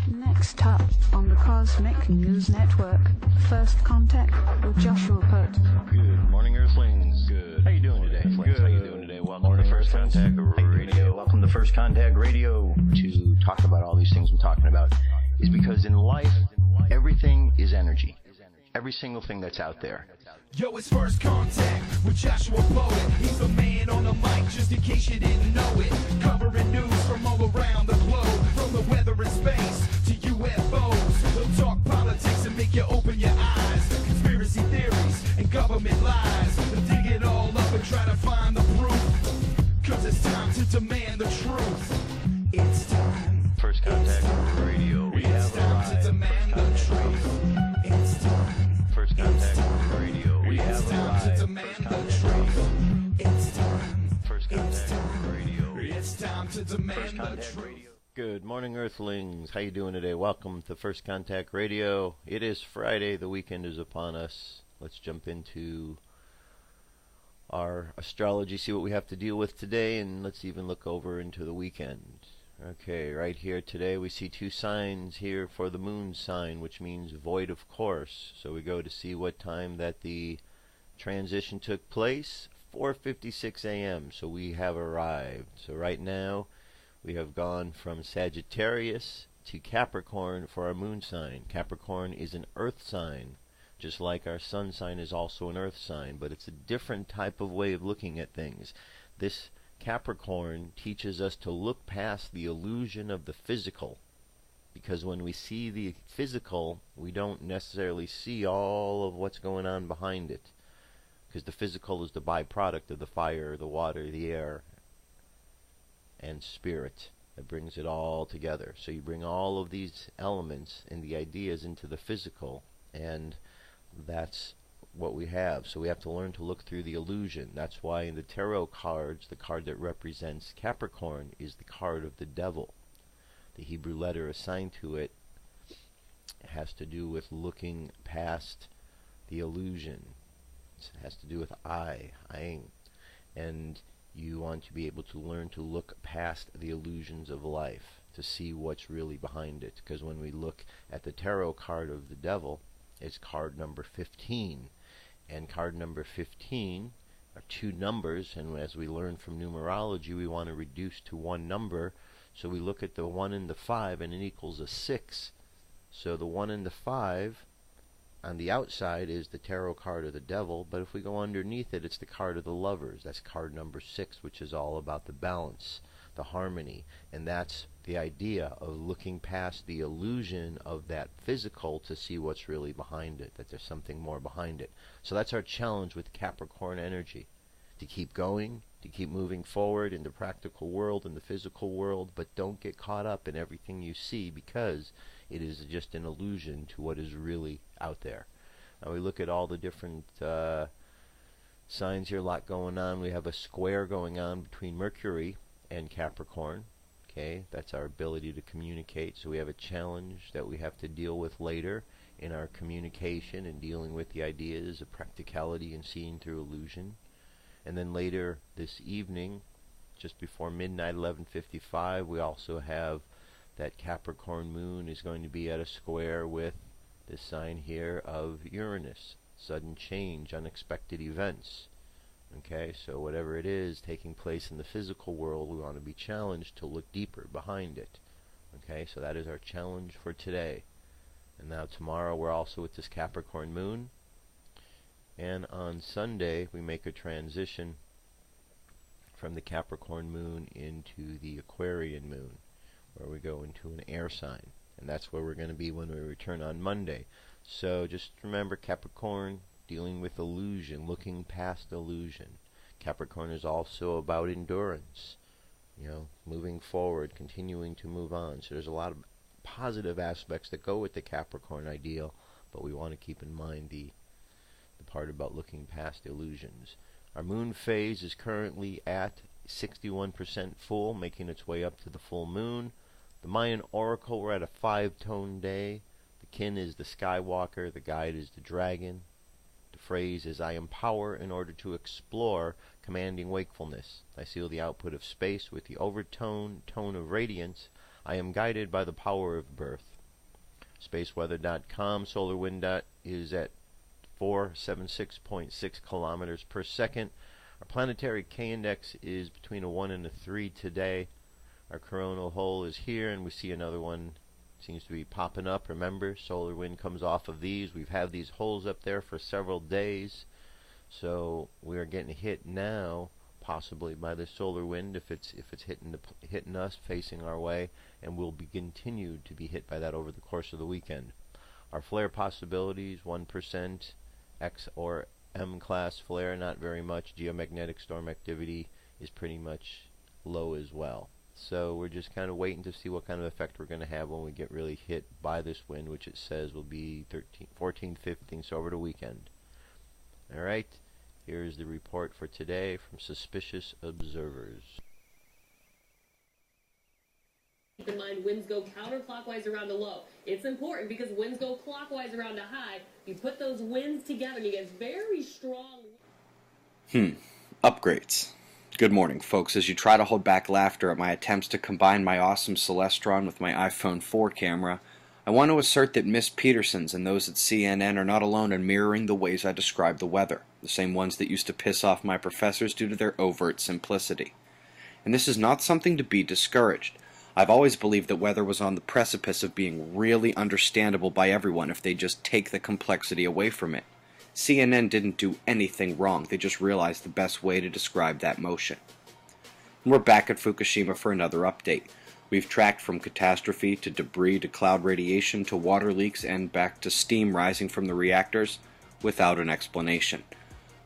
Next up on the Cosmic News Network, First Contact with Joshua Pert. Good morning, Earthlings. Good. How you doing today? Good. How you doing today? Welcome to First Contact Radio. Welcome to First Contact Radio. To talk about all these things we're talking about is because in life, everything is energy. Every single thing that's out there. Yo, it's First Contact with Joshua Poet. He's the man on the mic, just in case you didn't know it. Covering news from all around the globe, from the weather and space to UFOs. He'll talk politics and make you open your eyes. Conspiracy theories and government lies. He'll dig it all up and try to find the proof. Cause it's time to demand the truth. It's time. First Contact Radio. We It's time to demand the truth. It's time. First Contact Radio. We have It's time to demand the truth. It's time. First Contact Radio. It's time to demand the Contact truth. Radio. Good morning, Earthlings. How you doing today? Welcome to First Contact Radio. It is Friday. The weekend is upon us. Let's jump into our astrology, see what we have to deal with today, and let's even look over into the weekend. Okay, right here today we see two signs here for the moon sign, which means void of course. So we go to see what time that the transition took place. 4:56 a.m. So we have arrived. So right now we have gone from Sagittarius to Capricorn for our moon sign. Capricorn is an earth sign, just like our sun sign is also an earth sign, but it's a different type of way of looking at things. This Capricorn teaches us to look past the illusion of the physical, because when we see the physical, we don't necessarily see all of what's going on behind it, because the physical is the byproduct of the fire, the water, the air, and spirit that brings it all together. So you bring all of these elements and the ideas into the physical, and that's what we have. So we have to learn to look through the illusion. That's why in the tarot cards, the card that represents Capricorn is the card of the devil. The Hebrew letter assigned to it has to do with looking past the illusion. It has to do with eyeing. And you want to be able to learn to look past the illusions of life, to see what's really behind it. Because when we look at the tarot card of the devil, it's card number 15. And card number 15 are two numbers, and as we learn from numerology, we want to reduce to one number. So we look at the 1 and the 5, and it equals a 6. So the 1 and the 5 on the outside is the tarot card of the devil, but if we go underneath it, it's the card of the lovers. That's card number 6, which is all about the balance, the harmony, and that's the idea of looking past the illusion of that physical to see what's really behind it, that there's something more behind it. So that's our challenge with Capricorn energy, to keep going, to keep moving forward in the practical world, in the physical world, but don't get caught up in everything you see, because it is just an illusion to what is really out there. Now we look at all the different signs here, a lot going on. We have a square going on between Mercury and Capricorn. Okay, that's our ability to communicate. So we have a challenge that we have to deal with later in our communication and dealing with the ideas of practicality and seeing through illusion. And then later this evening, just before midnight, 11:55, we also have that Capricorn moon is going to be at a square with this sign here of Uranus. Sudden change, unexpected events. Okay, so whatever it is taking place in the physical world, we want to be challenged to look deeper behind it. Okay, so that is our challenge for today. And now tomorrow we're also with this Capricorn moon. And on Sunday we make a transition from the Capricorn moon into the Aquarian moon, where we go into an air sign. And that's where we're going to be when we return on Monday. So just remember, Capricorn, dealing with illusion, looking past illusion. Capricorn is also about endurance, moving forward, continuing to move on. So there's a lot of positive aspects that go with the Capricorn ideal, but we want to keep in mind the part about looking past illusions. Our moon phase is currently at 61% full, making its way up to the full moon. The Mayan Oracle, we're at a 5-tone day. The kin is the Skywalker, the guide is the dragon. The phrase is, I empower in order to explore, commanding wakefulness. I seal the output of space with the overtone, tone of radiance. I am guided by the power of birth. Spaceweather.com, solar wind is at 476.6 kilometers per second. Our planetary K-index is between a 1 and a 3 today. Our coronal hole is here, and we see another one seems to be popping up. Remember, solar wind comes off of these. We've had these holes up there for several days, so we are getting hit now, possibly by the solar wind if it's hitting us, facing our way, and we'll be continued to be hit by that over the course of the weekend. Our flare possibilities: 1%, X or M class flare, not very much. Geomagnetic storm activity is pretty much low as well. So we're just kind of waiting to see what kind of effect we're going to have when we get really hit by this wind, which it says will be 14, 15, so over the weekend. Alright, here's the report for today from Suspicious Observers. Keep in mind, winds go counterclockwise around a low. It's important because winds go clockwise around a high. You put those winds together and you get very strong. Upgrades. Good morning, folks. As you try to hold back laughter at my attempts to combine my awesome Celestron with my iPhone 4 camera, I want to assert that Miss Petersons and those at CNN are not alone in mirroring the ways I describe the weather, the same ones that used to piss off my professors due to their overt simplicity. And this is not something to be discouraged. I've always believed that weather was on the precipice of being really understandable by everyone if they just take the complexity away from it. CNN didn't do anything wrong, they just realized the best way to describe that motion. And we're back at Fukushima for another update. We've tracked from catastrophe to debris to cloud radiation to water leaks and back to steam rising from the reactors without an explanation.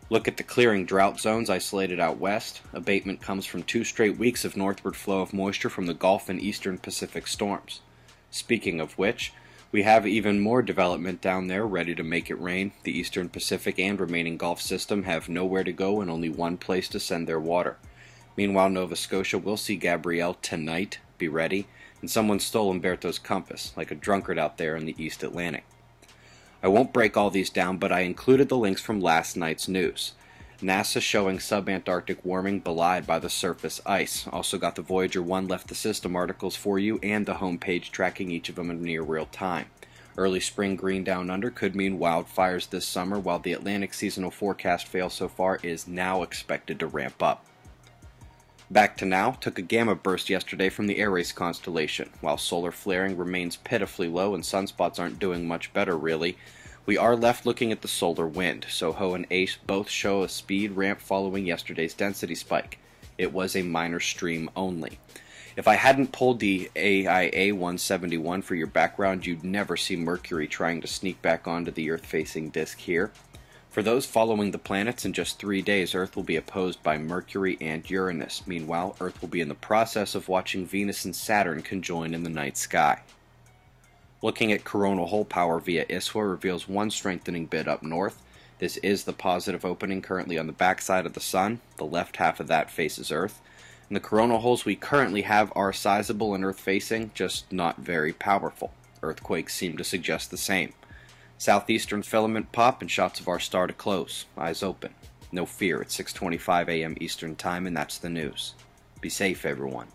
Look at the clearing drought zones isolated out west. Abatement comes from 2 straight weeks of northward flow of moisture from the Gulf and eastern Pacific storms. Speaking of which, we have even more development down there ready to make it rain. The eastern Pacific and remaining Gulf system have nowhere to go and only one place to send their water. Meanwhile, Nova Scotia will see Gabrielle tonight. Be ready. And someone stole Umberto's compass, like a drunkard out there in the East Atlantic. I won't break all these down, but I included the links from last night's news. NASA showing subantarctic warming belied by the surface ice. Also got the Voyager 1 left the system articles for you and the homepage tracking each of them in near real time. Early spring green down under could mean wildfires this summer, while the Atlantic seasonal forecast fail so far is now expected to ramp up. Back to now, took a gamma burst yesterday from the Aries constellation. While solar flaring remains pitifully low and sunspots aren't doing much better really, we are left looking at the solar wind. Soho and Ace both show a speed ramp following yesterday's density spike. It was a minor stream only. If I hadn't pulled the AIA 171 for your background, you'd never see Mercury trying to sneak back onto the Earth-facing disk here. For those following the planets, in just 3 days, Earth will be opposed by Mercury and Uranus. Meanwhile, Earth will be in the process of watching Venus and Saturn conjoin in the night sky. Looking at coronal hole power via ISWA reveals one strengthening bit up north. This is the positive opening currently on the backside of the Sun. The left half of that faces Earth. And the coronal holes we currently have are sizable and Earth-facing, just not very powerful. Earthquakes seem to suggest the same. Southeastern filament pop and shots of our star to close. Eyes open. No fear, it's 6:25 a.m. Eastern Time, and that's the news. Be safe, everyone.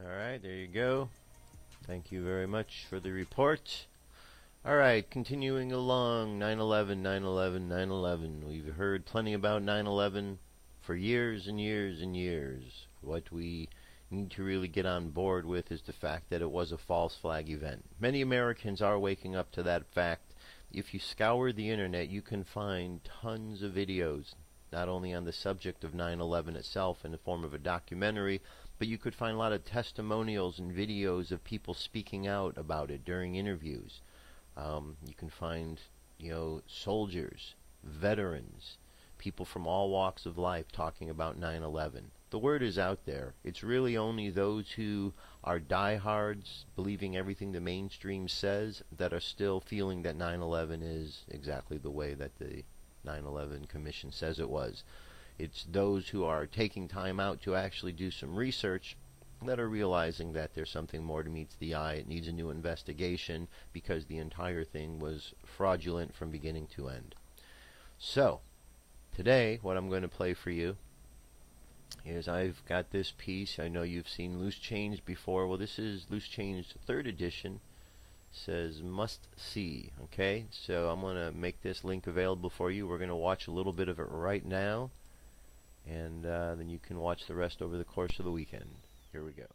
Alright, there you go. Thank you very much for the report. Alright, continuing along, 9/11, 9/11, 9/11. We've heard plenty about 9/11 for years and years and years. What we need to really get on board with is the fact that it was a false flag event. Many Americans are waking up to that fact. If you scour the internet, you can find tons of videos, not only on the subject of 9/11 itself in the form of a documentary, but you could find a lot of testimonials and videos of people speaking out about it during interviews. You can find, soldiers, veterans, people from all walks of life talking about 9/11. The word is out there. It's really only those who are diehards, believing everything the mainstream says, that are still feeling that 9/11 is exactly the way that the 9/11 Commission says it was. It's those who are taking time out to actually do some research that are realizing that there's something more to meets the eye. It needs a new investigation because the entire thing was fraudulent from beginning to end. So, today, what I'm going to play for you is I've got this piece. I know you've seen Loose Change before. Well, this is Loose Change 3rd edition. Says must see. Okay, so I'm going to make this link available for you. We're going to watch a little bit of it right now, and then you can watch the rest over the course of the weekend. Here we go.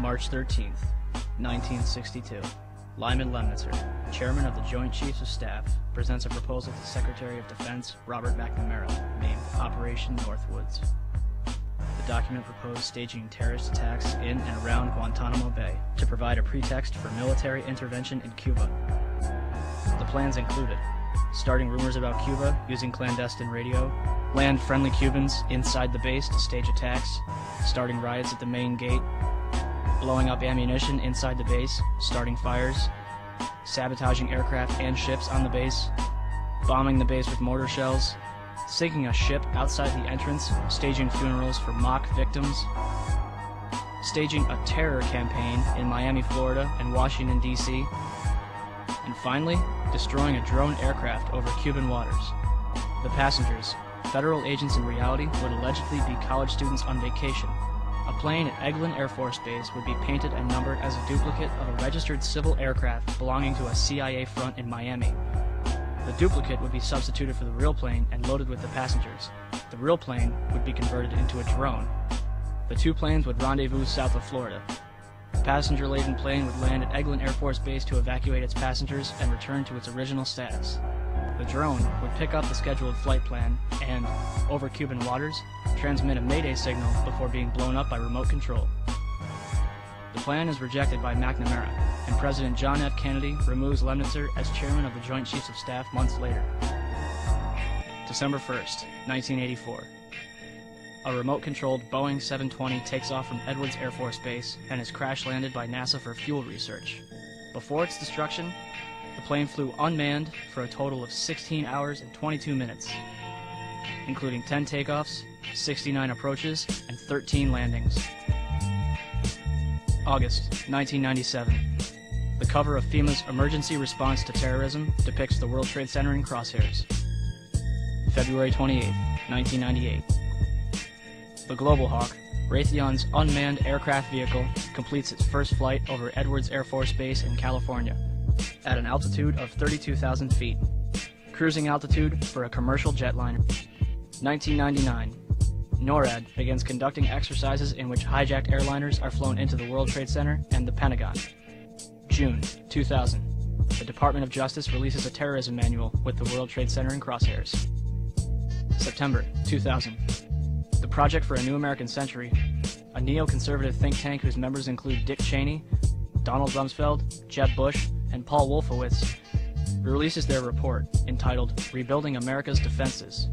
March 13th, 1962. Lyman Lemnitzer, Chairman of the Joint Chiefs of Staff, presents a proposal to Secretary of Defense Robert McNamara, named Operation Northwoods. The document proposed staging terrorist attacks in and around Guantanamo Bay to provide a pretext for military intervention in Cuba. The plans included starting rumors about Cuba using clandestine radio, land friendly Cubans inside the base to stage attacks, starting riots at the main gate, blowing up ammunition inside the base, starting fires, sabotaging aircraft and ships on the base, bombing the base with mortar shells, sinking a ship outside the entrance, staging funerals for mock victims, staging a terror campaign in Miami, Florida and Washington, D.C., and finally, destroying a drone aircraft over Cuban waters. The passengers, federal agents in reality, would allegedly be college students on vacation. A plane at Eglin Air Force Base would be painted and numbered as a duplicate of a registered civil aircraft belonging to a CIA front in Miami. The duplicate would be substituted for the real plane and loaded with the passengers. The real plane would be converted into a drone. The two planes would rendezvous south of Florida. The passenger-laden plane would land at Eglin Air Force Base to evacuate its passengers and return to its original status. The drone would pick up the scheduled flight plan and, over Cuban waters, transmit a Mayday signal before being blown up by remote control. The plan is rejected by McNamara, and President John F. Kennedy removes Lemnitzer as chairman of the Joint Chiefs of Staff months later. December 1st, 1984. A remote-controlled Boeing 720 takes off from Edwards Air Force Base and is crash-landed by NASA for fuel research. Before its destruction, the plane flew unmanned for a total of 16 hours and 22 minutes, including 10 takeoffs, 69 approaches, and 13 landings. August 1997. The cover of FEMA's Emergency Response to Terrorism depicts the World Trade Center in crosshairs. February 28, 1998. The Global Hawk, Raytheon's unmanned aircraft vehicle, completes its first flight over Edwards Air Force Base in California, at an altitude of 32,000 feet. Cruising altitude for a commercial jetliner. 1999. NORAD begins conducting exercises in which hijacked airliners are flown into the World Trade Center and the Pentagon. June 2000. The Department of Justice releases a terrorism manual with the World Trade Center in crosshairs. September 2000. The Project for a New American Century, a neoconservative think tank whose members include Dick Cheney, Donald Rumsfeld, Jeb Bush, and Paul Wolfowitz, releases their report entitled Rebuilding America's Defenses.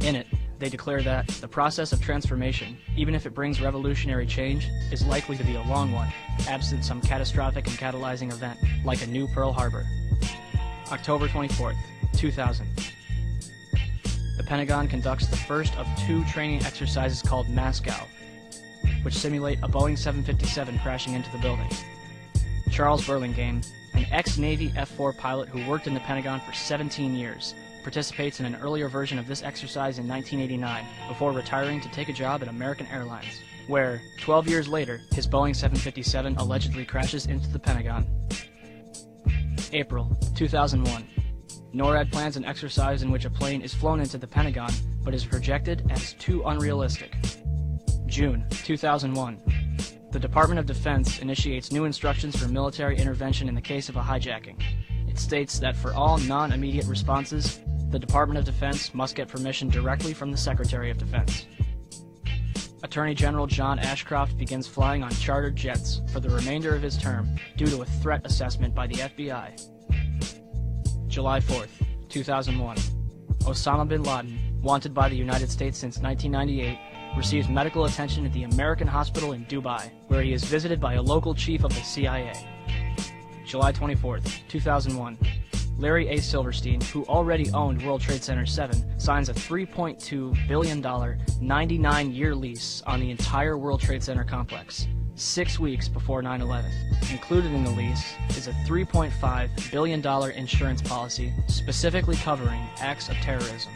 In it, they declare that the process of transformation, even if it brings revolutionary change, is likely to be a long one, absent some catastrophic and catalyzing event, like a new Pearl Harbor. October 24th, 2000. The Pentagon conducts the first of two training exercises called Moscow, which simulate a Boeing 757 crashing into the building. Charles Burlingame, an ex-Navy F-4 pilot who worked in the Pentagon for 17 years, participates in an earlier version of this exercise in 1989, before retiring to take a job at American Airlines, where, 12 years later, his Boeing 757 allegedly crashes into the Pentagon. April 2001. NORAD plans an exercise in which a plane is flown into the Pentagon, but is rejected as too unrealistic. June 2001. The Department of Defense initiates new instructions for military intervention in the case of a hijacking. It states that for all non-immediate responses, the Department of Defense must get permission directly from the Secretary of Defense. Attorney General John Ashcroft begins flying on chartered jets for the remainder of his term due to a threat assessment by the FBI. July 4th, 2001. Osama bin Laden, wanted by the United States since 1998, receives medical attention at the American Hospital in Dubai, where he is visited by a local chief of the CIA. July 24th, 2001. Larry A. Silverstein, who already owned World Trade Center 7, signs a $3.2 billion 99-year lease on the entire World Trade Center complex, 6 weeks before 9/11. Included in the lease is a $3.5 billion insurance policy specifically covering acts of terrorism.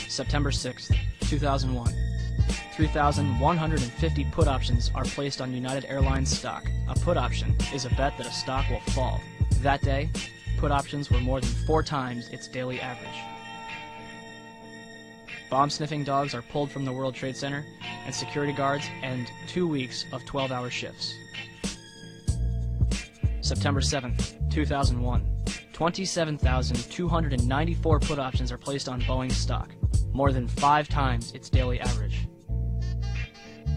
September 6th, 2001. 3,150 put options are placed on United Airlines stock. A put option is a bet that a stock will fall. That day, put options were more than 4 times its daily average. Bomb-sniffing dogs are pulled from the World Trade Center, and security guards end 2 weeks of 12-hour shifts. September 7th, 2001. 27,294 put options are placed on Boeing stock, more than 5 times its daily average.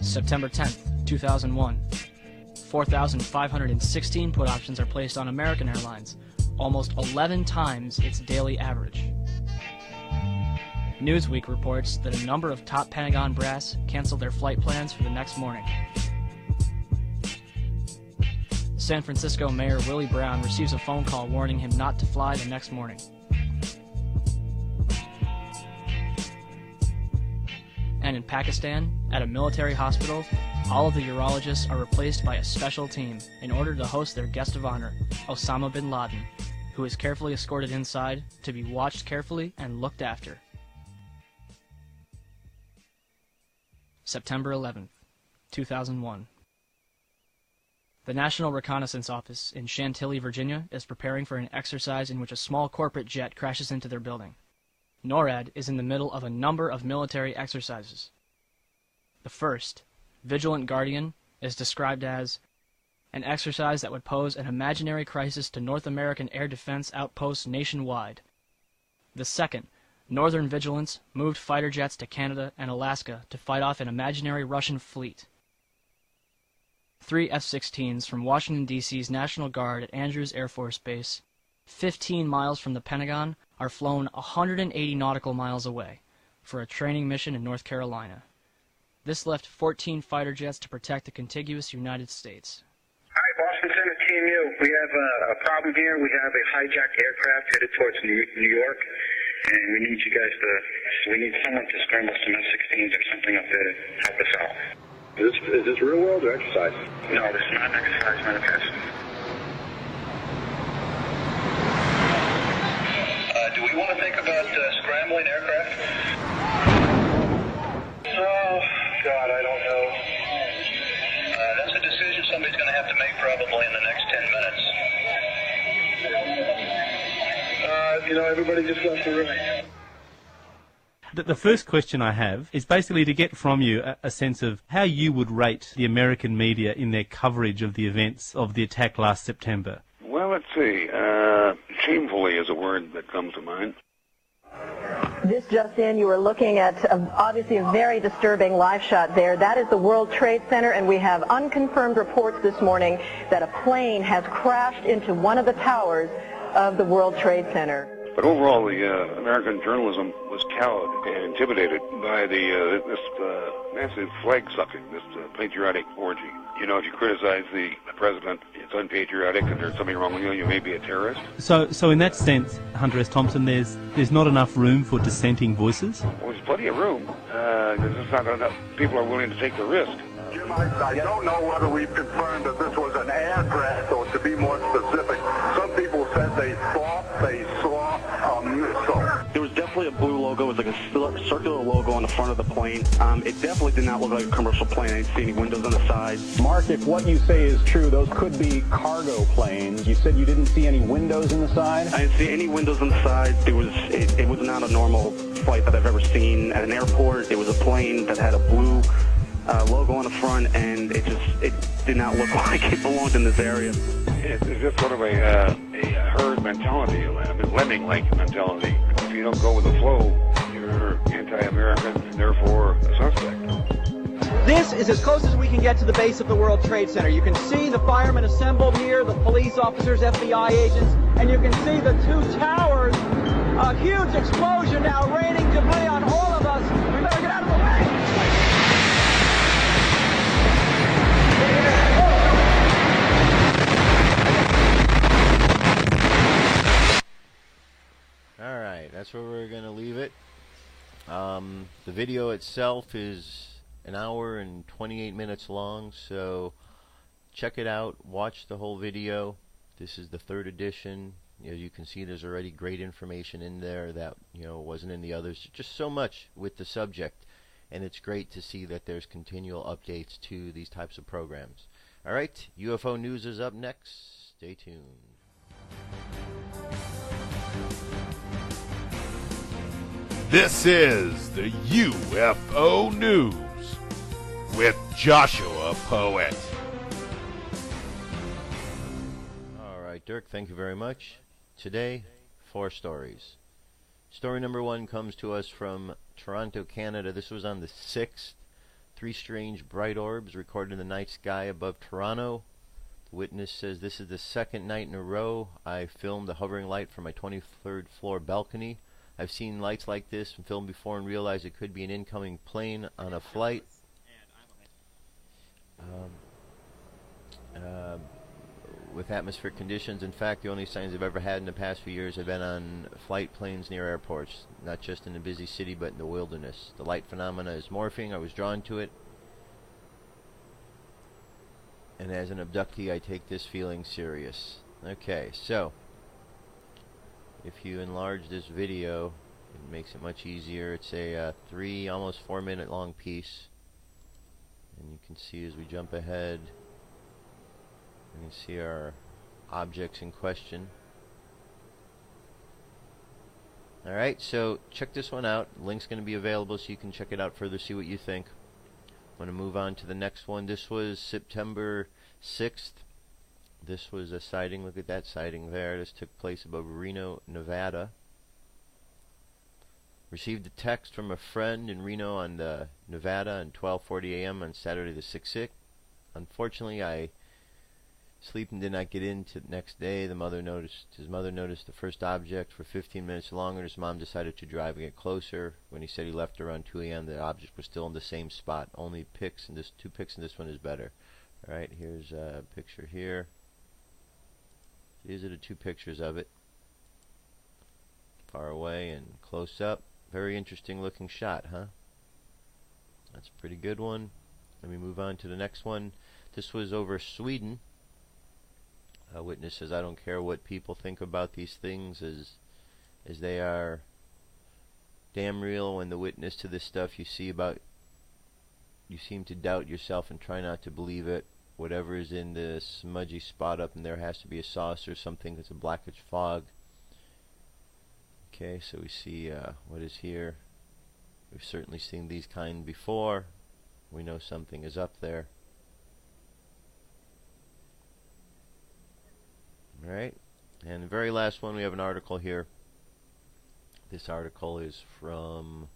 September 10th, 2001. 4,516 put options are placed on American Airlines, almost 11 times its daily average. Newsweek reports that a number of top Pentagon brass canceled their flight plans for the next morning. San Francisco Mayor Willie Brown receives a phone call warning him not to fly the next morning. And in Pakistan, at a military hospital, all of the urologists are replaced by a special team in order to host their guest of honor, Osama bin Laden, who is carefully escorted inside to be watched carefully and looked after. September 11th, 2001. The National Reconnaissance Office in Chantilly, Virginia is preparing for an exercise in which a small corporate jet crashes into their building. NORAD is in the middle of a number of military exercises. The first, Vigilant Guardian, is described as an exercise that would pose an imaginary crisis to North American air defense outposts nationwide. The second, Northern Vigilance, moved fighter jets to Canada and Alaska to fight off an imaginary Russian fleet. 3 F-16s from Washington, D.C.'s National Guard at Andrews Air Force Base, 15 miles from the Pentagon, are flown 180 nautical miles away for a training mission in North Carolina. This left 14 fighter jets to protect the contiguous United States. Hi, Boston Center, Team U. We have a problem here. We have a hijacked aircraft headed towards New York, and we need you guys we need someone to scramble some F-16s or something up there to help us out. Is this real world or exercise? No, this is not an exercise manifest. Do we want to think about scrambling aircraft? Oh, God, I don't know. That's a decision somebody's going to have to make probably in the next 10 minutes. Everybody just left the room. The first question I have is basically to get from you a sense of how you would rate the American media in their coverage of the events of the attack last September. Well, let's see. Shamefully is a word that comes to mind. This just in, you are looking at obviously a very disturbing live shot there. That is the World Trade Center, and we have unconfirmed reports this morning that a plane has crashed into one of the towers of the World Trade Center. But overall, the American journalism was cowed and intimidated by this massive flag-sucking, this patriotic orgy. If you criticize the president, it's unpatriotic, and there's something wrong with you, you may be a terrorist. So in that sense, Hunter S. Thompson, there's not enough room for dissenting voices? Well, there's plenty of room. There's just not enough people are willing to take the risk. Jim, I don't know whether we've confirmed that this was an air crash, or to be more specific, some people said they thought they saw a missile. There was definitely a blue logo. It was like a circular logo on the front of the plane. It definitely did not look like a commercial plane. I didn't see any windows on the side. Mark, if what you say is true, those could be cargo planes. You said you didn't see any windows in the side? I didn't see any windows on the side. It was not a normal flight that I've ever seen at an airport. It was a plane that had a blue logo on the front, and it did not look like it belonged in this area. It's just sort of a herd mentality, lemming-like mentality. If you don't go with the flow, you're anti-American and therefore a suspect. This is as close as we can get to the base of the World Trade Center. You can see the firemen assembled here, the police officers, FBI agents, and you can see the two towers. A huge explosion now raining debris on all of us. We better get out of the way. Alright, that's where we're going to leave it. The video itself is an hour and 28 minutes long, so check it out, watch the whole video. This is the 3rd edition. As you can see, there's already great information in there that wasn't in the others. Just so much with the subject, and it's great to see that there's continual updates to these types of programs. Alright, UFO News is up next. Stay tuned. This is the UFO News with Joshua Poet. Alright, Dirk, thank you very much. Today, 4 stories. Story number 1 comes to us from Toronto, Canada. This was on the 6th. 3 strange bright orbs recorded in the night sky above Toronto. The witness says, "This is the 2nd night in a row I filmed a hovering light from my 23rd floor balcony. I've seen lights like this and filmed before and realized it could be an incoming plane on a flight. With atmospheric conditions, in fact, the only signs I've ever had in the past few years have been on flight planes near airports, not just in a busy city but in the wilderness. The light phenomena is morphing. I was drawn to it. And as an abductee, I take this feeling serious." Okay, so if you enlarge this video, it makes it much easier. It's a 3, almost 4 minute long piece. And you can see as we jump ahead, you can see our objects in question. Alright, so check this one out. Link's going to be available so you can check it out further, see what you think. I'm going to move on to the next one. This was September 6th. This was a sighting. Look at that sighting there. This took place above Reno, Nevada. Received a text from a friend in Reno on Nevada at 12:40 a.m. on Saturday the 6th. Unfortunately, I sleep and did not get in to the next day. His mother noticed the first object for 15 minutes longer. His mom decided to drive and get closer. When he said he left around 2 a.m., the object was still in the same spot. Only pics in this, 2 pics in this one is better. All right, here's a picture here. These are the 2 pictures of it. Far away and close up. Very interesting looking shot, huh? That's a pretty good one. Let me move on to the next one. This was over Sweden. A witness says, "I don't care what people think about these things as they are damn real." When the witness to this stuff you seem to doubt yourself and try not to believe it. Whatever is in the smudgy spot up in there has to be a saucer, something that's a blackish fog. Okay, so we see what is here. We've certainly seen these kind before. We know something is up there. Alright, and the very last one, we have an article here. This article is from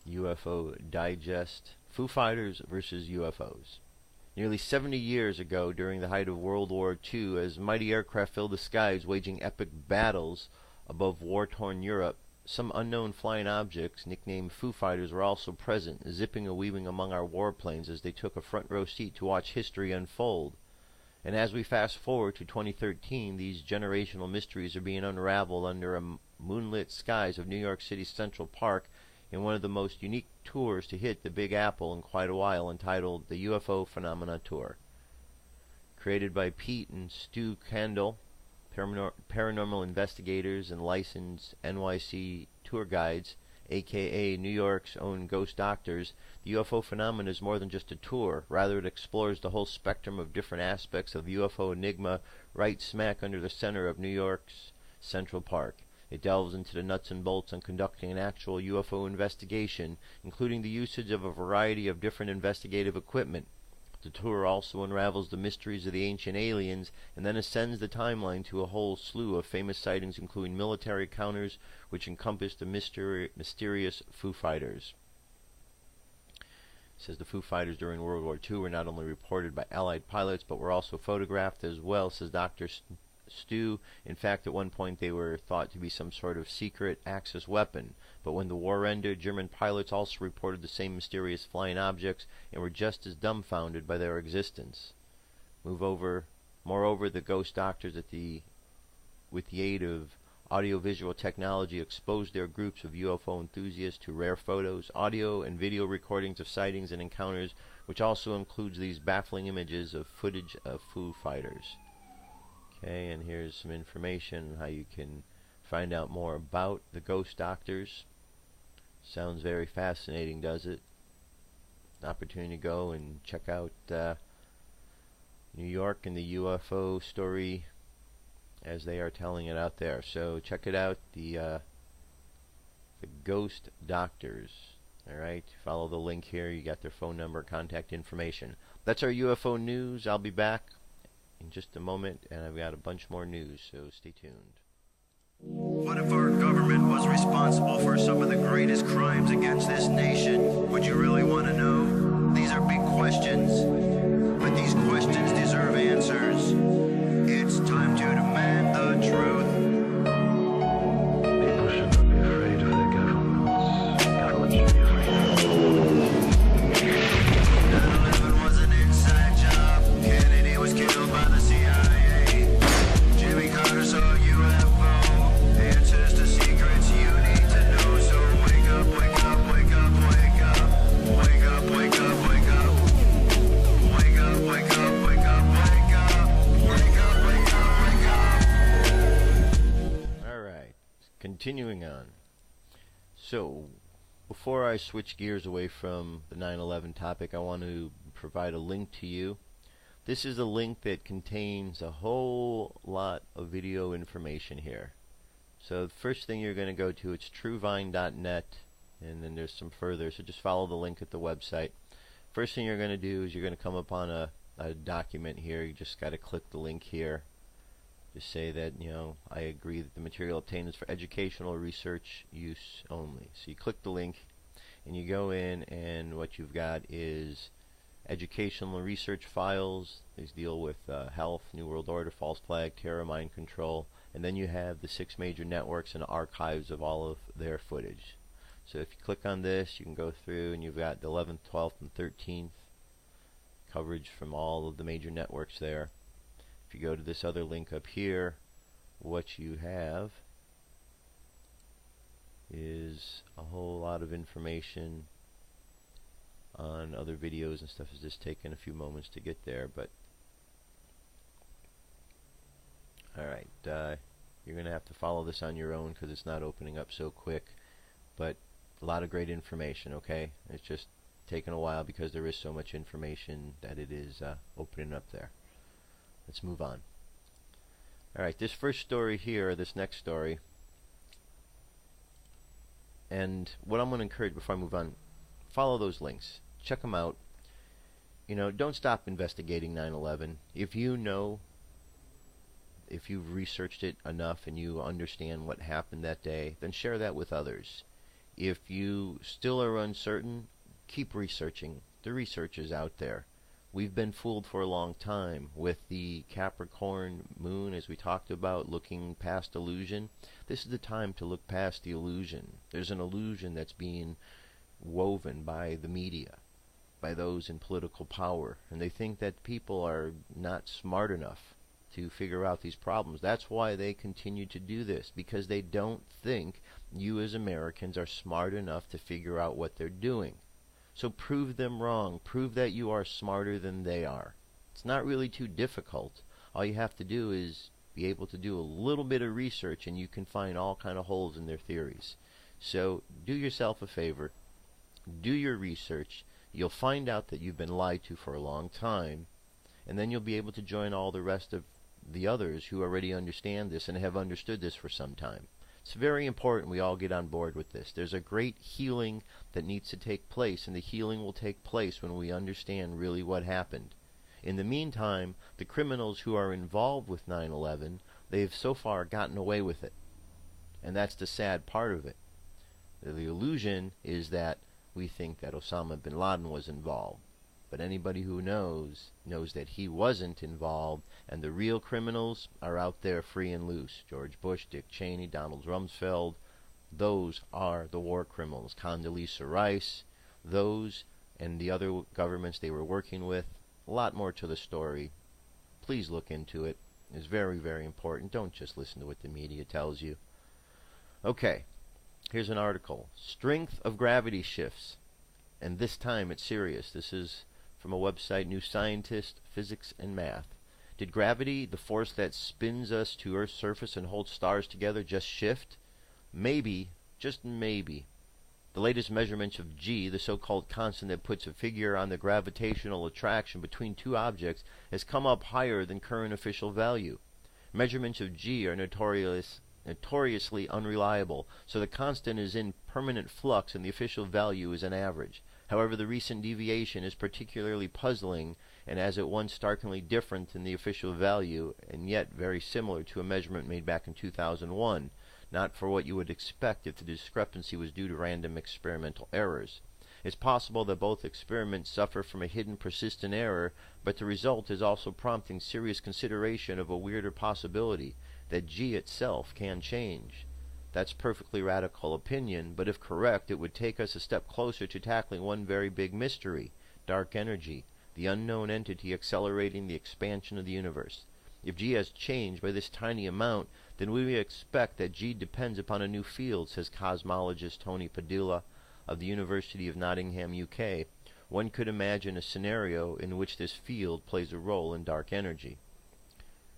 UFO Digest. Foo Fighters versus UFOs. Nearly 70 years ago, during the height of World War II, as mighty aircraft filled the skies waging epic battles above war-torn Europe, some unknown flying objects, nicknamed Foo Fighters, were also present, zipping and weaving among our warplanes as they took a front-row seat to watch history unfold. And as we fast forward to 2013, these generational mysteries are being unraveled under a moonlit skies of New York City's Central Park in one of the most unique tours to hit the Big Apple in quite a while, entitled the UFO Phenomena Tour. Created by Pete and Stu Kendall, paranormal investigators and licensed NYC tour guides, aka New York's own ghost doctors, the UFO phenomenon is more than just a tour. Rather, it explores the whole spectrum of different aspects of the UFO enigma right smack under the center of New York's Central Park. It delves into the nuts and bolts on conducting an actual UFO investigation, including the usage of a variety of different investigative equipment. The tour also unravels the mysteries of the ancient aliens and then ascends the timeline to a whole slew of famous sightings, including military encounters which encompass the mysterious Foo Fighters. It says the Foo Fighters during World War II were not only reported by Allied pilots but were also photographed as well, says Dr. Stu. In fact, at one point they were thought to be some sort of secret Axis weapon, but when the war ended, German pilots also reported the same mysterious flying objects and were just as dumbfounded by their existence. Moreover, the ghost doctors with the aid of audiovisual technology exposed their groups of UFO enthusiasts to rare photos, audio, and video recordings of sightings and encounters, which also includes these baffling images of footage of Foo Fighters. Okay, and here's some information on how you can find out more about the ghost doctors. Sounds very fascinating, does it? An opportunity to go and check out New York and the UFO story as they are telling it out there. So check it out, the ghost doctors. Alright, follow the link here. You got their phone number, contact information. That's our UFO news. I'll be back in just a moment, and I've got a bunch more news, so stay tuned. What if our government was responsible for some of the greatest crimes against this nation? Would you really want to know? These are big questions, but these questions deserve answers. It's time to demand the truth. People should not be afraid of their governments. Government should be afraid of them. 9/11 was an inside job. Kennedy was killed by the CIA. Jimmy Carter saw UFO. Answers to secrets you need to know. So wake up, wake up, wake up, wake up. Wake up, wake up, wake up. Wake up, wake up, wake up, wake up. Wake up, wake up, wake up. Alright, continuing on. So, before I switch gears away from the 9/11 topic, I want to provide a link to you. This is a link that contains a whole lot of video information here. So the first thing you're going to go to, it's truevine.net, and then there's some further, so just follow the link at the website. First thing you're going to do is you're going to come upon a document here. You just got to click the link here. Just say that, I agree that the material obtained is for educational research use only. So you click the link and you go in, and what you've got is educational research files. These deal with health, New World Order, false flag, terror, mind control, and then you have the 6 major networks and archives of all of their footage. So if you click on this, you can go through and you've got the 11th, 12th, and 13th coverage from all of the major networks there. If you go to this other link up here, what you have is a whole lot of information on other videos and stuff. It's just taken a few moments to get there, but alright, you're going to have to follow this on your own because it's not opening up so quick, but a lot of great information, okay? It's just taken a while because there is so much information that it is opening up there. Let's move on. Alright, this first story here, this next story, and what I'm going to encourage before I move on, follow those links. Check them out. Don't stop investigating 9/11. If you've researched it enough and you understand what happened that day, then share that with others. If you still are uncertain, keep researching. The research is out there. We've been fooled for a long time with the Capricorn moon, as we talked about, looking past illusion. This is the time to look past the illusion. There's an illusion that's being woven by the media, by those in political power, and they think that people are not smart enough to figure out these problems. That's why they continue to do this, because they don't think you as Americans are smart enough to figure out what they're doing. So prove them wrong. Prove that you are smarter than they are. It's not really too difficult. All you have to do is be able to do a little bit of research, and you can find all kind of holes in their theories. So do yourself a favor. Do your research. You'll find out that you've been lied to for a long time, and then you'll be able to join all the rest of the others who already understand this and have understood this for some time. It's very important we all get on board with this. There's a great healing that needs to take place, and the healing will take place when we understand really what happened. In the meantime, the criminals who are involved with 9/11, they've so far gotten away with it. And that's the sad part of it. The illusion is that we think that Osama bin Laden was involved. But anybody who knows that he wasn't involved, and the real criminals are out there free and loose. George Bush, Dick Cheney, Donald Rumsfeld, those are the war criminals. Condoleezza Rice, those and the other governments they were working with. A lot more to the story. Please look into it. It's very, very important. Don't just listen to what the media tells you. Okay, here's an article. Strength of gravity shifts. And this time it's serious. This is from a website, New Scientist, Physics and Math. Did gravity, the force that spins us to Earth's surface and holds stars together, just shift? Maybe, just maybe. The latest measurements of G, the so-called constant that puts a figure on the gravitational attraction between two objects, has come up higher than current official value. Measurements of G are notoriously unreliable, so the constant is in permanent flux and the official value is an average. However, the recent deviation is particularly puzzling, and as at once starkly different than the official value, and yet very similar to a measurement made back in 2001, not for what you would expect if the discrepancy was due to random experimental errors. It's possible that both experiments suffer from a hidden persistent error, but the result is also prompting serious consideration of a weirder possibility, that G itself can change. That's perfectly radical opinion, but if correct, it would take us a step closer to tackling one very big mystery, dark energy, the unknown entity accelerating the expansion of the universe. If G has changed by this tiny amount, then we expect that G depends upon a new field, says cosmologist Tony Padilla of the University of Nottingham, UK. One could imagine a scenario in which this field plays a role in dark energy.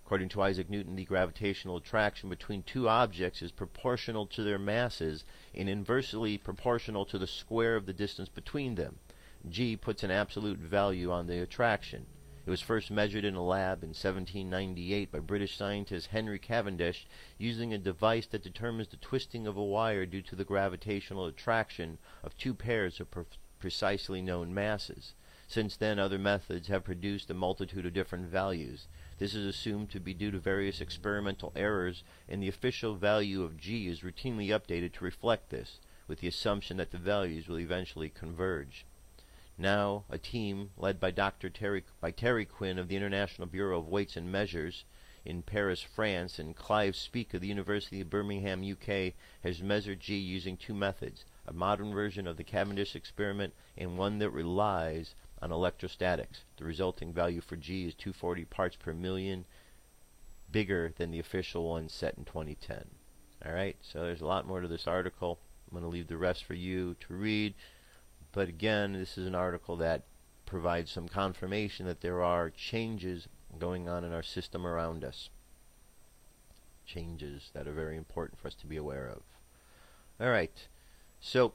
According to Isaac Newton, the gravitational attraction between two objects is proportional to their masses and inversely proportional to the square of the distance between them. G puts an absolute value on the attraction. It was first measured in a lab in 1798 by British scientist Henry Cavendish using a device that determines the twisting of a wire due to the gravitational attraction of two pairs of precisely known masses. Since then, other methods have produced a multitude of different values. This is assumed to be due to various experimental errors, and the official value of G is routinely updated to reflect this, with the assumption that the values will eventually converge. Now, a team led by Terry Quinn of the International Bureau of Weights and Measures in Paris, France, and Clive Speake of the University of Birmingham, UK, has measured G using two methods, a modern version of the Cavendish experiment and one that relies on electrostatics. The resulting value for G is 240 parts per million, bigger than the official one set in 2010. Alright, so there's a lot more to this article. I'm going to leave the rest for you to read. But again, this is an article that provides some confirmation that there are changes going on in our system around us. Changes that are very important for us to be aware of. Alright, so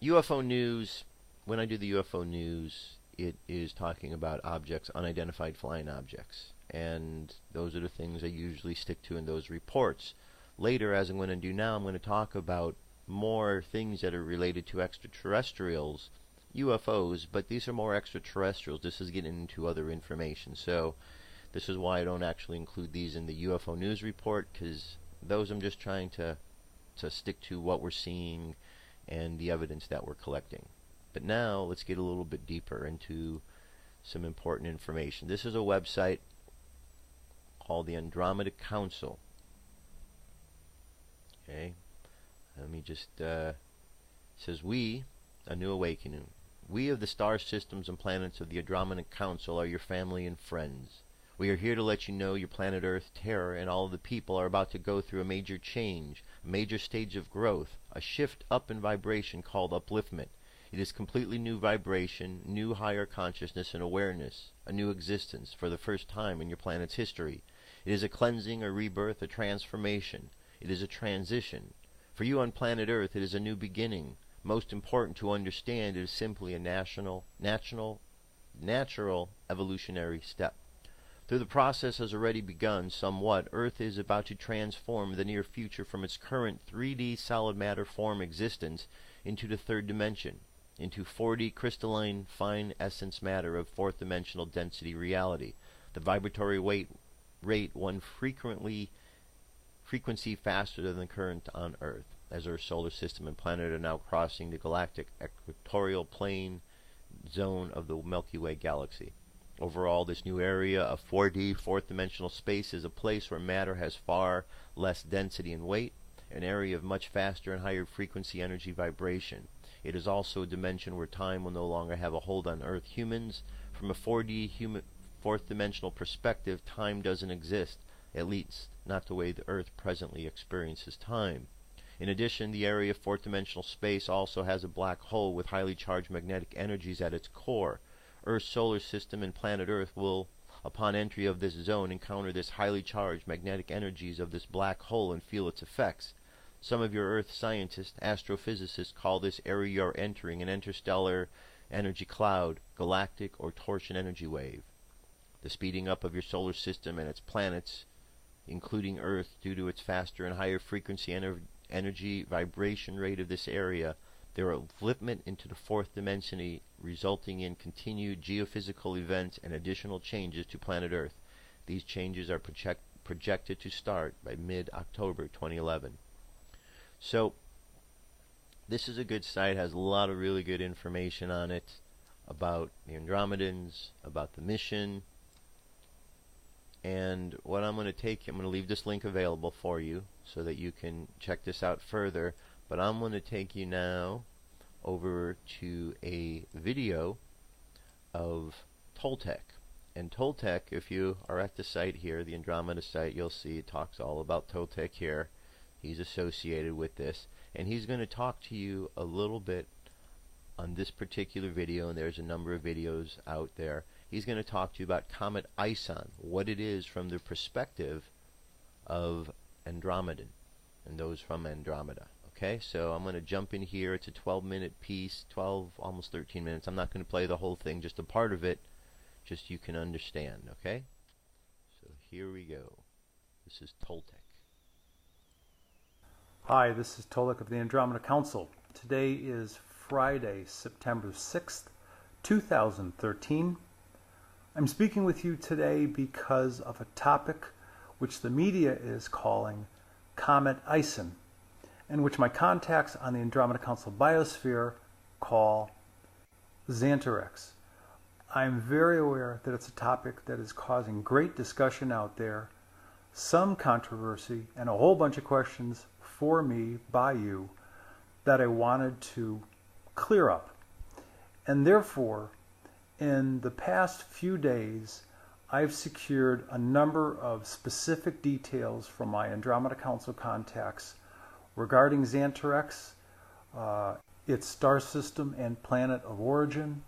UFO news. When I do the UFO news, it is talking about objects, unidentified flying objects. And those are the things I usually stick to in those reports. Later, as I'm going to do now, I'm going to talk about more things that are related to extraterrestrials, UFOs, but these are more extraterrestrials. This is getting into other information. So this is why I don't actually include these in the UFO news report, because those I'm just trying to stick to what we're seeing and the evidence that we're collecting. But now let's get a little bit deeper into some important information. This is a website called the Andromeda Council. Okay, let me just it says, we, a new awakening. We of the star systems and planets of the Andromeda Council are your family and friends. We are here to let you know your planet Earth, Terra, and all of the people are about to go through a major change, a major stage of growth, a shift up in vibration called upliftment. It is completely new vibration, new higher consciousness and awareness, a new existence for the first time in your planet's history. It is a cleansing, a rebirth, a transformation. It is a transition. For you on planet Earth, it is a new beginning. Most important to understand, it is simply a natural evolutionary step. Though the process has already begun somewhat, Earth is about to transform the near future from its current 3D solid matter form existence into the third dimension, into 4D crystalline fine essence matter of fourth dimensional density reality. The vibratory rate one frequency faster than the current on Earth, as our solar system and planet are now crossing the galactic equatorial plane zone of the Milky Way galaxy. Overall, this new area of 4D, fourth dimensional space is a place where matter has far less density and weight, an area of much faster and higher frequency energy vibration. It is also a dimension where time will no longer have a hold on Earth humans. From a 4D fourth dimensional perspective, time doesn't exist, at least not the way the Earth presently experiences time. In addition, the area of fourth dimensional space also has a black hole with highly charged magnetic energies at its core. Earth's solar system and planet Earth will, upon entry of this zone, encounter this highly charged magnetic energies of this black hole and feel its effects. Some of your Earth scientists, astrophysicists, call this area you're entering an interstellar energy cloud, galactic or torsion energy wave. The speeding up of your solar system and its planets, including Earth, due to its faster and higher frequency energy vibration rate of this area, their upliftment into the fourth dimension, resulting in continued geophysical events and additional changes to planet Earth. These changes are projected to start by mid-October 2011. So, this is a good site, has a lot of really good information on it about the Andromedans, about the mission. And what I'm going to leave this link available for you so that you can check this out further. But I'm going to take you now over to a video of Tolec. And Tolec, if you are at the site here, the Andromeda site, you'll see it talks all about Tolec here. He's associated with this. And he's going to talk to you a little bit on this particular video, and there's a number of videos out there. He's going to talk to you about Comet Ison, what it is from the perspective of Andromedan and those from Andromeda. Okay, so I'm going to jump in here. It's a 12-minute piece, 12, almost 13 minutes. I'm not going to play the whole thing, just a part of it, just you can understand, okay? So here we go. This is Tolec. Hi, this is Tolec of the Andromeda Council. Today is Friday, September 6th, 2013. I'm speaking with you today because of a topic which the media is calling Comet Ison, and which my contacts on the Andromeda Council biosphere call Xanterexx. I'm very aware that it's a topic that is causing great discussion out there, some controversy, and a whole bunch of questions for me by you that I wanted to clear up. And therefore, in the past few days, I've secured a number of specific details from my Andromeda Council contacts regarding Xanterexx, its star system and planet of origin,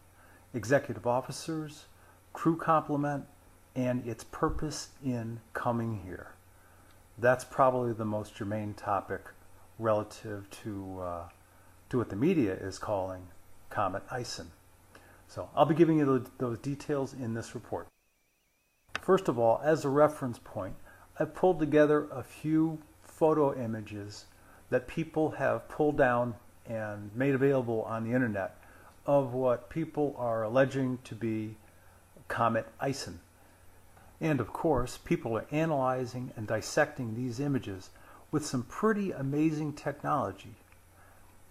executive officers, crew complement, and its purpose in coming here. That's probably the most germane topic relative to what the media is calling Comet Ison. So I'll be giving you those details in this report. First of all, as a reference point, I've pulled together a few photo images that people have pulled down and made available on the internet of what people are alleging to be Comet Ison. And of course, people are analyzing and dissecting these images with some pretty amazing technology.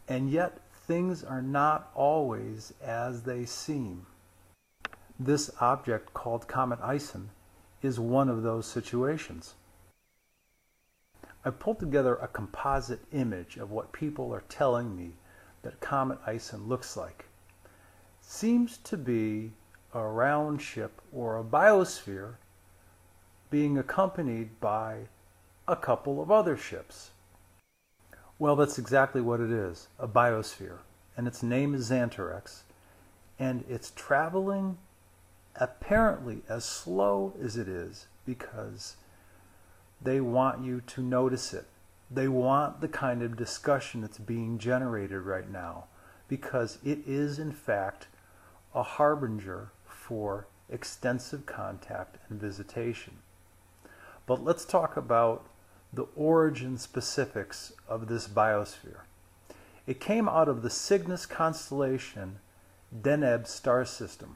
And yet, things are not always as they seem. This object called Comet Ison is one of those situations. I pulled together a composite image of what people are telling me that Comet Ison looks like. Seems to be a round ship or a biosphere being accompanied by a couple of other ships. Well, that's exactly what it is, a biosphere, and its name is Xanterexx, and it's traveling apparently as slow as it is because they want you to notice it. They want the kind of discussion that's being generated right now because it is in fact a harbinger for extensive contact and visitation. But let's talk about the origin specifics of this biosphere. It came out of the Cygnus constellation Deneb star system,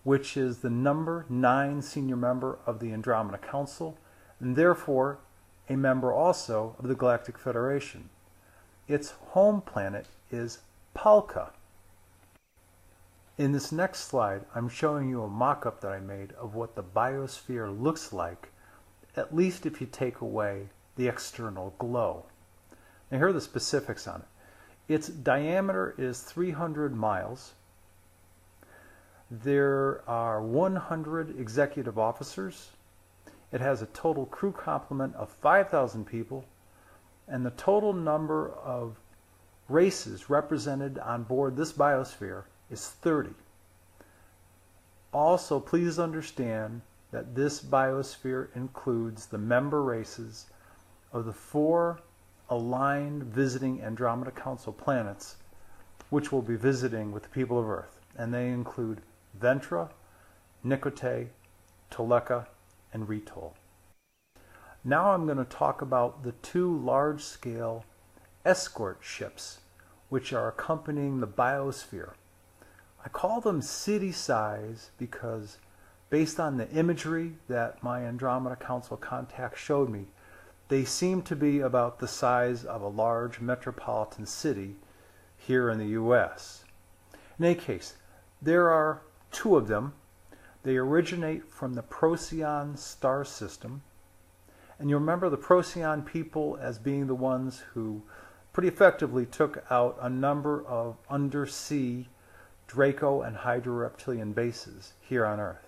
which is the number 9 senior member of the Andromeda Council, and therefore a member also of the Galactic Federation. Its home planet is Palka. In this next slide, I'm showing you a mock-up that I made of what the biosphere looks like, at least if you take away the external glow. Now here are the specifics on it. Its diameter is 300 miles. There are 100 executive officers. It has a total crew complement of 5,000 people, and the total number of races represented on board this biosphere is 30. Also, please understand that this biosphere includes the member races of the 4 aligned visiting Andromeda Council planets, which will be visiting with the people of Earth, and they include Ventra, Nicote, Tolec, and Retol. Now I'm going to talk about the 2 large-scale escort ships which are accompanying the biosphere. I call them city size because, based on the imagery that my Andromeda Council contact showed me, they seem to be about the size of a large metropolitan city here in the U.S. In any case, there are 2 of them. They originate from the Procyon star system. And you remember the Procyon people as being the ones who pretty effectively took out a number of undersea Draco and Hydra reptilian bases here on Earth.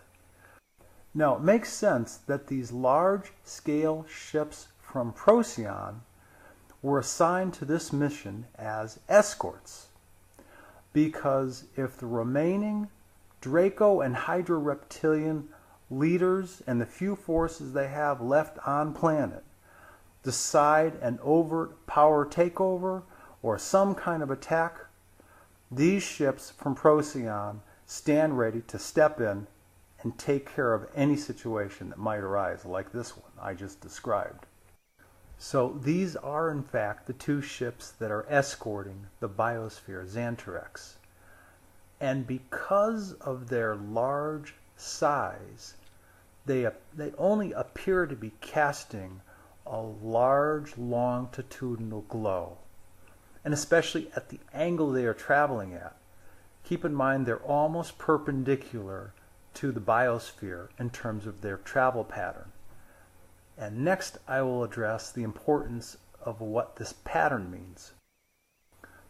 Now, it makes sense that these large-scale ships from Procyon were assigned to this mission as escorts, because if the remaining Draco and Hydra reptilian leaders and the few forces they have left on planet decide an overt power takeover or some kind of attack, these ships from Procyon stand ready to step in and take care of any situation that might arise, like this one I just described. So these are in fact the 2 ships that are escorting the biosphere Xanterexx. And because of their large size, they only appear to be casting a large longitudinal glow. And especially at the angle they are traveling at. Keep in mind they're almost perpendicular to the biosphere in terms of their travel pattern. And next I will address the importance of what this pattern means.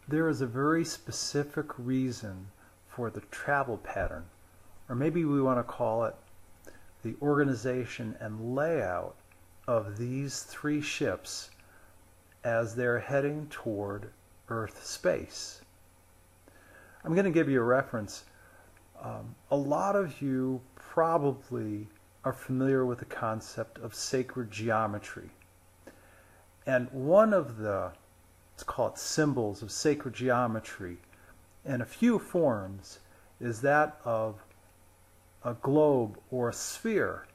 There is a very specific reason for the travel pattern, or maybe we want to call it the organization and layout of these 3 ships as they're heading toward Earth space. I'm going to give you a reference. A lot of you probably are familiar with the concept of sacred geometry. And one of the, let's call it symbols of sacred geometry in a few forms is that of a globe or a sphere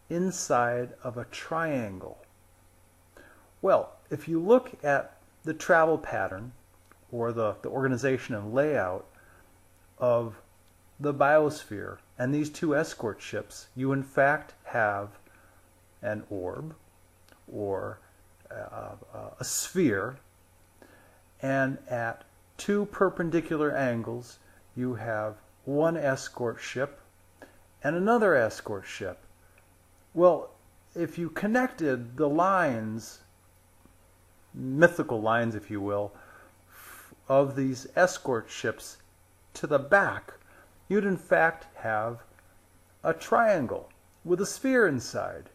inside of a triangle. Well, if you look at the travel pattern or the organization and layout of the biosphere and these 2 escort ships, you in fact have an orb or a sphere, and at 2 perpendicular angles you have one escort ship and another escort ship. Well, if you connected the lines, mythical lines if you will, of these escort ships to the back, you'd in fact have a triangle with a sphere inside.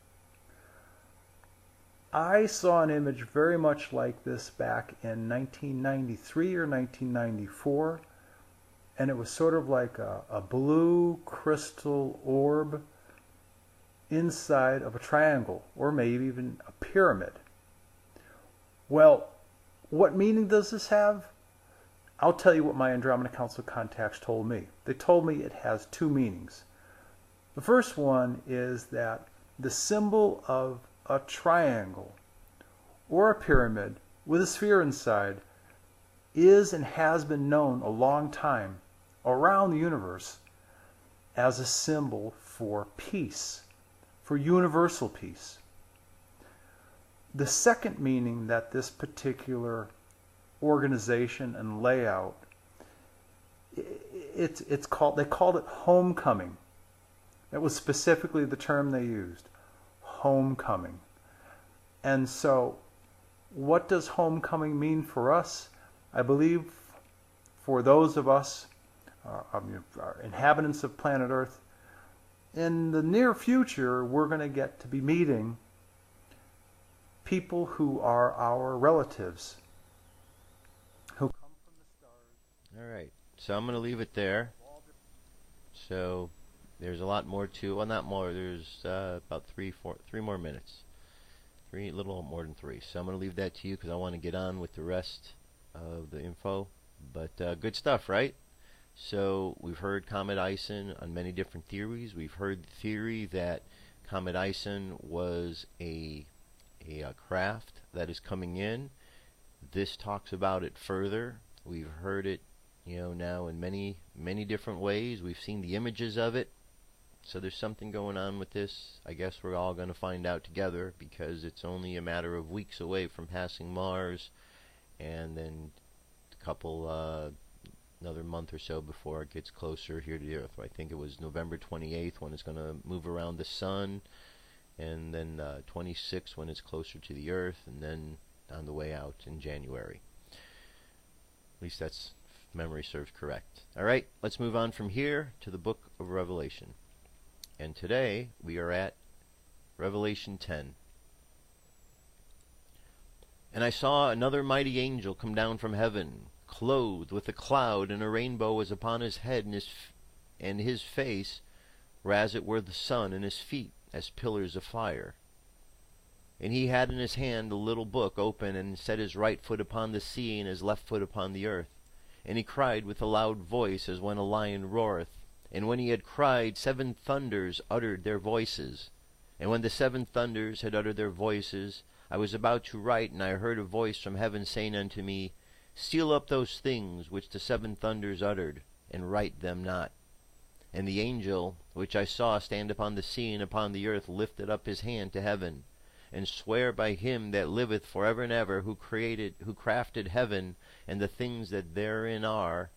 I saw an image very much like this back in 1993 or 1994, and it was sort of like a blue crystal orb inside of a triangle, or maybe even a pyramid. Well, what meaning does this have? I'll tell you what my Andromeda Council contacts told me. They told me it has 2 meanings. The first one is that the symbol of a triangle or a pyramid with a sphere inside is and has been known a long time around the universe as a symbol for peace, for universal peace. The second meaning that this particular organization and layout, they called it homecoming. That was specifically the term they used, homecoming. And so what does homecoming mean for us? I believe for those of us, our inhabitants of planet Earth, in the near future, we're going to get to be meeting people who are our relatives, who come from the stars. All right, so I'm going to leave it there. So there's a lot more to, well, not more, there's about three more minutes. A little more than 3. So I'm going to leave that to you because I want to get on with the rest of the info. But good stuff, right? So we've heard Comet Ison on many different theories. We've heard the theory that Comet Ison was a craft that is coming in. This talks about it further. We've heard it, now in many different ways. We've seen the images of it. So there's something going on with this. I guess we're all going to find out together because it's only a matter of weeks away from passing Mars, and then another month or so before it gets closer here to the Earth. I think it was November 28th when it's going to move around the Sun, and then 26th when it's closer to the Earth, and then on the way out in January. At least that's, if memory serves correct. Alright, let's move on from here to the book of Revelation. And today we are at Revelation 10. And I saw another mighty angel come down from heaven, clothed with a cloud, and a rainbow was upon his head, and his face were as it were the sun, and his feet as pillars of fire. And he had in his hand a little book open, and set his right foot upon the sea, and his left foot upon the earth. And he cried with a loud voice, as when a lion roareth. And when he had cried, 7 thunders uttered their voices. And when the 7 thunders had uttered their voices, I was about to write, and I heard a voice from heaven saying unto me, Seal up those things which the 7 thunders uttered, and write them not. And the angel which I saw stand upon the sea and upon the earth lifted up his hand to heaven, and sware by him that liveth for ever and ever, who crafted heaven and the things that therein are,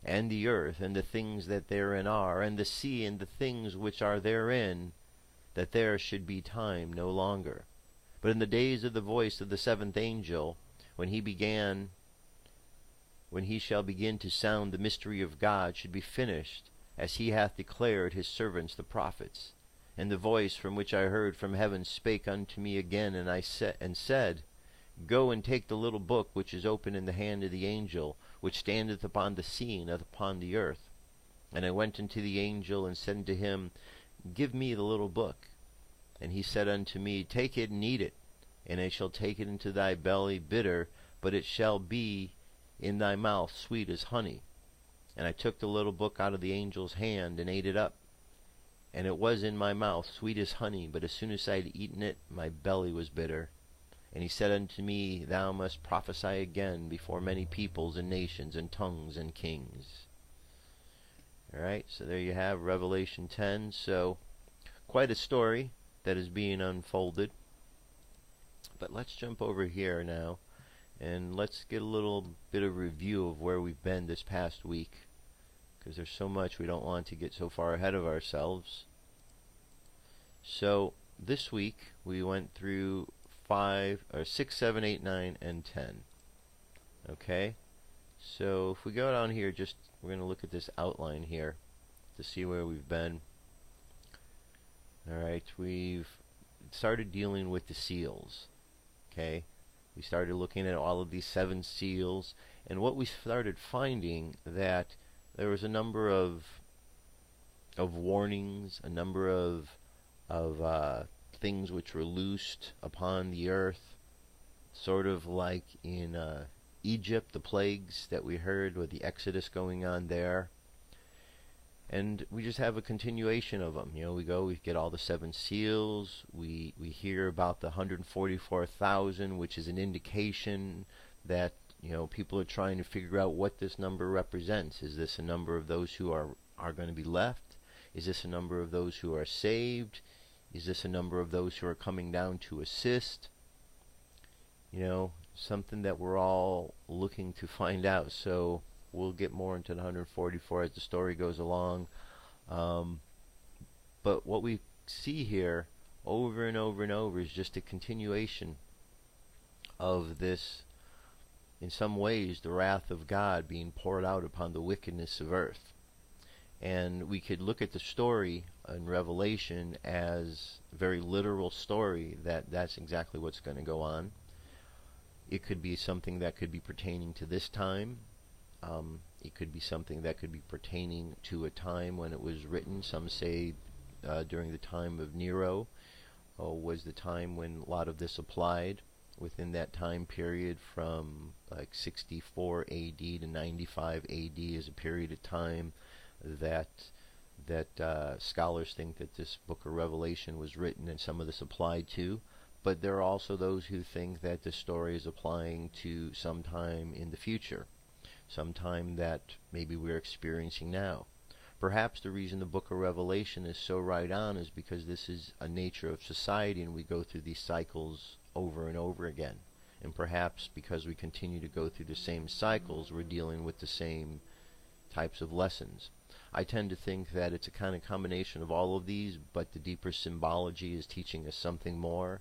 and the earth and the things that therein are, and the sea and the things which are therein, that there should be time no longer. But in the days of the voice of the 7th angel, when he shall begin to sound, the mystery of God should be finished, as he hath declared his servants the prophets. And the voice from which I heard from heaven spake unto me again, and said, Go and take the little book which is open in the hand of the angel, which standeth upon the sea and upon the earth. And I went unto the angel, and said unto him, Give me the little book. And he said unto me, Take it and eat it, and I shall take it into thy belly bitter, but it shall be in thy mouth sweet as honey. And I took the little book out of the angel's hand, and ate it up. And it was in my mouth sweet as honey, but as soon as I had eaten it, my belly was bitter. And he said unto me, Thou must prophesy again before many peoples and nations and tongues and kings. Alright, so there you have Revelation 10. So, quite a story that is being unfolded. But let's jump over here now, and let's get a little bit of review of where we've been this past week, because there's so much we don't want to get so far ahead of ourselves. So, this week we went through 6, 7, 8, 9, and 10. Okay, so if we go down here, we're going to look at this outline here to see where we've been. Alright, we've started dealing with the seals. Okay, we started looking at all of these 7 seals, and what we started finding that there was a number of warnings, a number of things which were loosed upon the earth, sort of like in Egypt, the plagues that we heard with the Exodus going on there. And we just have a continuation of them. We get all the 7 seals. We hear about the 144,000, which is an indication that people are trying to figure out what this number represents. Is this a number of those who are going to be left? Is this a number of those who are saved? Is this a number of those who are coming down to assist? Something that we're all looking to find out. So we'll get more into the 144 as the story goes along. But what we see here over and over and over is just a continuation of this, in some ways, the wrath of God being poured out upon the wickedness of earth. And we could look at the story in Revelation as a very literal story that's exactly what's going to go on. It could be something that could be pertaining to this time. It could be something that could be pertaining to a time when it was written. Some say during the time of Nero was the time when a lot of this applied. Within that time period from like 64 AD to 95 AD is a period of time that scholars think that this book of Revelation was written and some of this applied to. But there are also those who think that the story is applying to sometime in the future, sometime that maybe we're experiencing now. Perhaps the reason the book of Revelation is so right on is because this is a nature of society and we go through these cycles over and over again. And perhaps because we continue to go through the same cycles, we're dealing with the same types of lessons. I tend to think that it's a kind of combination of all of these, but the deeper symbology is teaching us something more.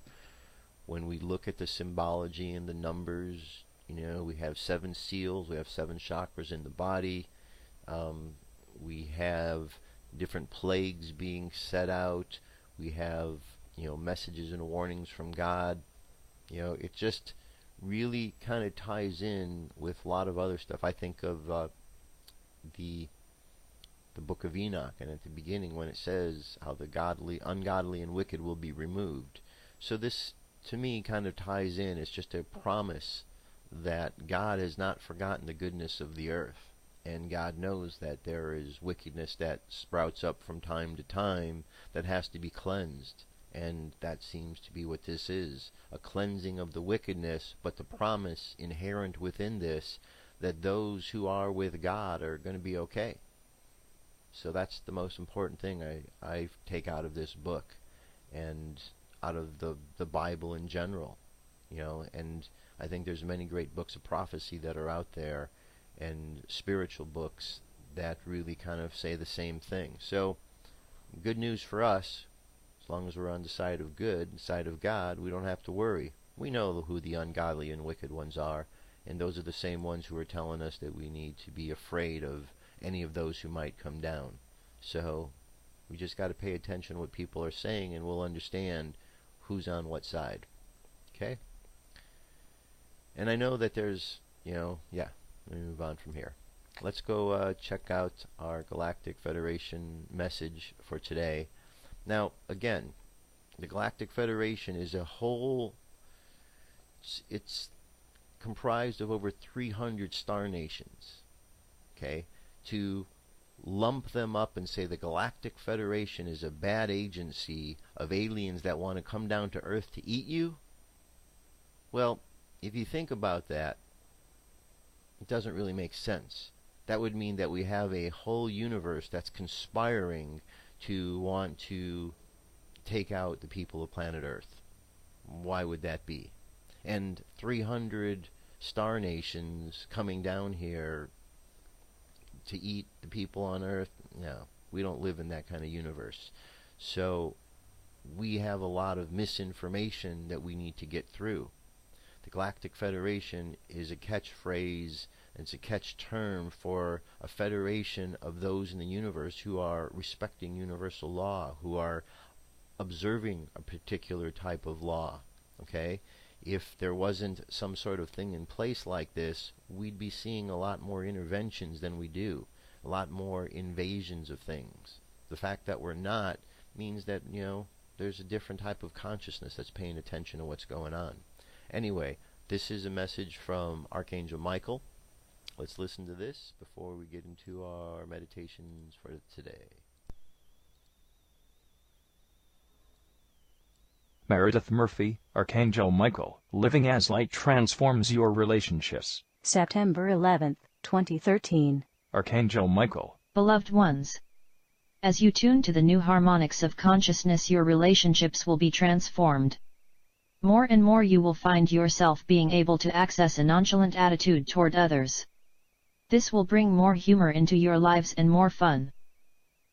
When we look at the symbology and the numbers, we have 7 seals, we have 7 chakras in the body, we have different plagues being set out, we have messages and warnings from God. It just really kind of ties in with a lot of other stuff. I think of the book of Enoch, and at the beginning when it says how the ungodly and wicked will be removed. So this, to me, kind of ties in. It's just a promise that God has not forgotten the goodness of the earth, and God knows that there is wickedness that sprouts up from time to time that has to be cleansed. And that seems to be what this is, a cleansing of the wickedness, but the promise inherent within this that those who are with God are going to be okay. So that's the most important thing I take out of this book and out of the Bible in general. And I think there's many great books of prophecy that are out there and spiritual books that really kind of say the same thing. So good news for us. As long as we're on the side of good, the side of God, we don't have to worry. We know who the ungodly and wicked ones are, and those are the same ones who are telling us that we need to be afraid of any of those who might come down. So we just got to pay attention to what people are saying, and we'll understand who's on what side. Okay? And I know that there's, let me move on from here. Let's go check out our Galactic Federation message for today. Now, again, the Galactic Federation is a whole, it's comprised of over 300 star nations. Okay? To lump them up and say the Galactic Federation is a bad agency of aliens that want to come down to Earth to eat you? Well, if you think about that, it doesn't really make sense. That would mean that we have a whole universe that's conspiring to want to take out the people of planet Earth. Why would that be? And 300 star nations coming down here to eat the people on Earth? No, we don't live in that kind of universe. So we have a lot of misinformation that we need to get through. The Galactic Federation is a catchphrase, it's a catch term for a federation of those in the universe who are respecting universal law, who are observing a particular type of law. Okay? If there wasn't some sort of thing in place like this, we'd be seeing a lot more interventions than we do, a lot more invasions of things. The fact that we're not means that, there's a different type of consciousness that's paying attention to what's going on. Anyway, this is a message from Archangel Michael. let's listen to this before we get into our meditations for today. Meredith Murphy, Archangel Michael, living as light transforms your relationships. September 11th, 2013. Archangel Michael. Beloved ones, as you tune to the new harmonics of consciousness, your relationships will be transformed. More and more you will find yourself being able to access a nonchalant attitude toward others. This will bring more humor into your lives and more fun.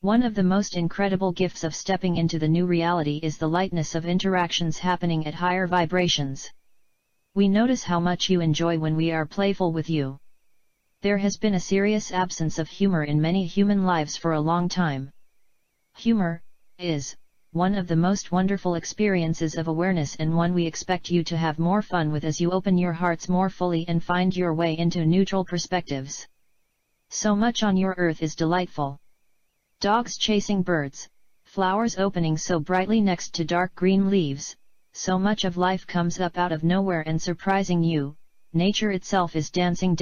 One of the most incredible gifts of stepping into the new reality is the lightness of interactions happening at higher vibrations. We notice how much you enjoy when we are playful with you. There has been a serious absence of humor in many human lives for a long time. Humor is one of the most wonderful experiences of awareness, and one we expect you to have more fun with as you open your hearts more fully and find your way into neutral perspectives. So much on your earth is delightful. Dogs chasing birds, flowers opening so brightly next to dark green leaves, so much of life comes up out of nowhere and surprising you. Nature itself is dancing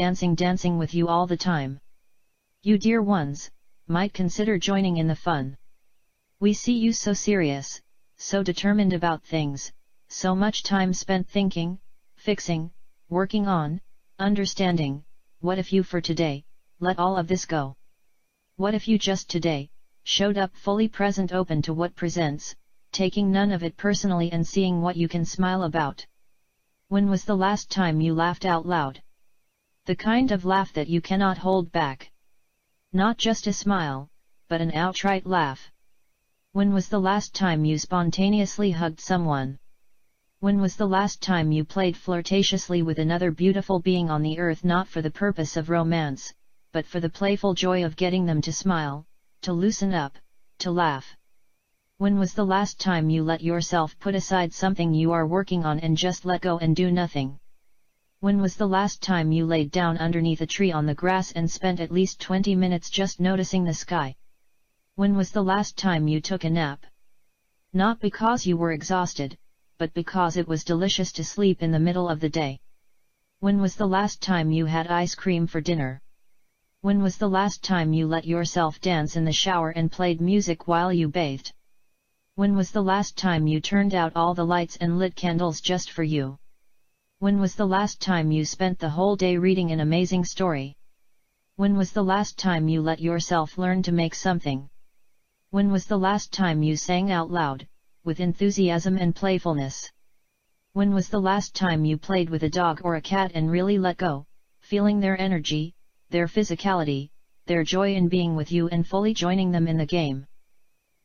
with you all the time. You dear ones, might consider joining in the fun. We see you so serious, so determined about things, so much time spent thinking, fixing, working on, understanding. What if you for today, let all of this go? What if you just today, showed up fully present, open to what presents, taking none of it personally and seeing what you can smile about? When was the last time you laughed out loud? The kind of laugh that you cannot hold back. Not just a smile, but an outright laugh. When was the last time you spontaneously hugged someone? When was the last time you played flirtatiously with another beautiful being on the earth, not for the purpose of romance, but for the playful joy of getting them to smile, to loosen up, to laugh? When was the last time you let yourself put aside something you are working on and just let go and do nothing? When was the last time you laid down underneath a tree on the grass and spent at least 20 minutes just noticing the sky? When was the last time you took a nap? Not because you were exhausted, but because it was delicious to sleep in the middle of the day. When was the last time you had ice cream for dinner? When was the last time you let yourself dance in the shower and played music while you bathed? When was the last time you turned out all the lights and lit candles just for you? When was the last time you spent the whole day reading an amazing story? When was the last time you let yourself learn to make something? When was the last time you sang out loud, with enthusiasm and playfulness? When was the last time you played with a dog or a cat and really let go, feeling their energy, their physicality, their joy in being with you and fully joining them in the game?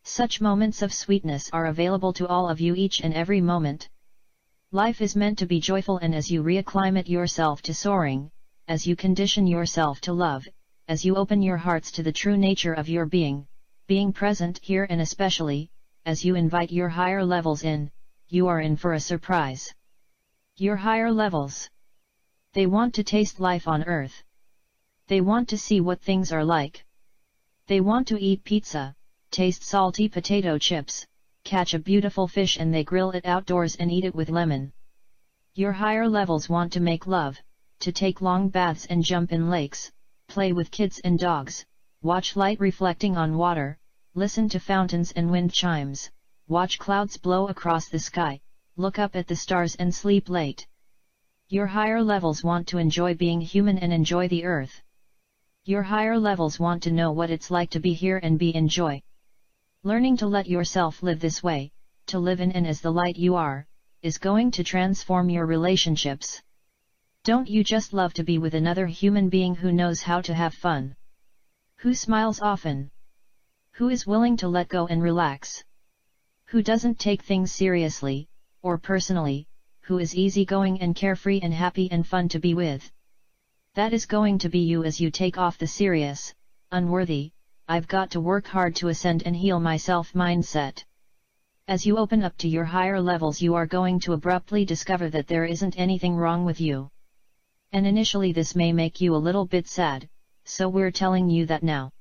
Such moments of sweetness are available to all of you each and every moment. Life is meant to be joyful, and as you reacclimate yourself to soaring, as you condition yourself to love, as you open your hearts to the true nature of your being present here, and especially, as you invite your higher levels in, you are in for a surprise. Your higher levels. They want to taste life on Earth. They want to see what things are like. They want to eat pizza, taste salty potato chips, catch a beautiful fish and they grill it outdoors and eat it with lemon. Your higher levels want to make love, to take long baths and jump in lakes, play with kids and dogs, watch light reflecting on water, listen to fountains and wind chimes, watch clouds blow across the sky, look up at the stars and sleep late. Your higher levels want to enjoy being human and enjoy the earth. Your higher levels want to know what it's like to be here and be in joy. Learning to let yourself live this way, to live in and as the light you are, is going to transform your relationships. Don't you just love to be with another human being who knows how to have fun? Who smiles often? Who is willing to let go and relax? Who doesn't take things seriously, or personally, who is easygoing and carefree and happy and fun to be with? That is going to be you as you take off the serious, unworthy, I've got to work hard to ascend and heal myself mindset. As you open up to your higher levels, you are going to abruptly discover that there isn't anything wrong with you. And initially this may make you a little bit sad, so we're telling you that now.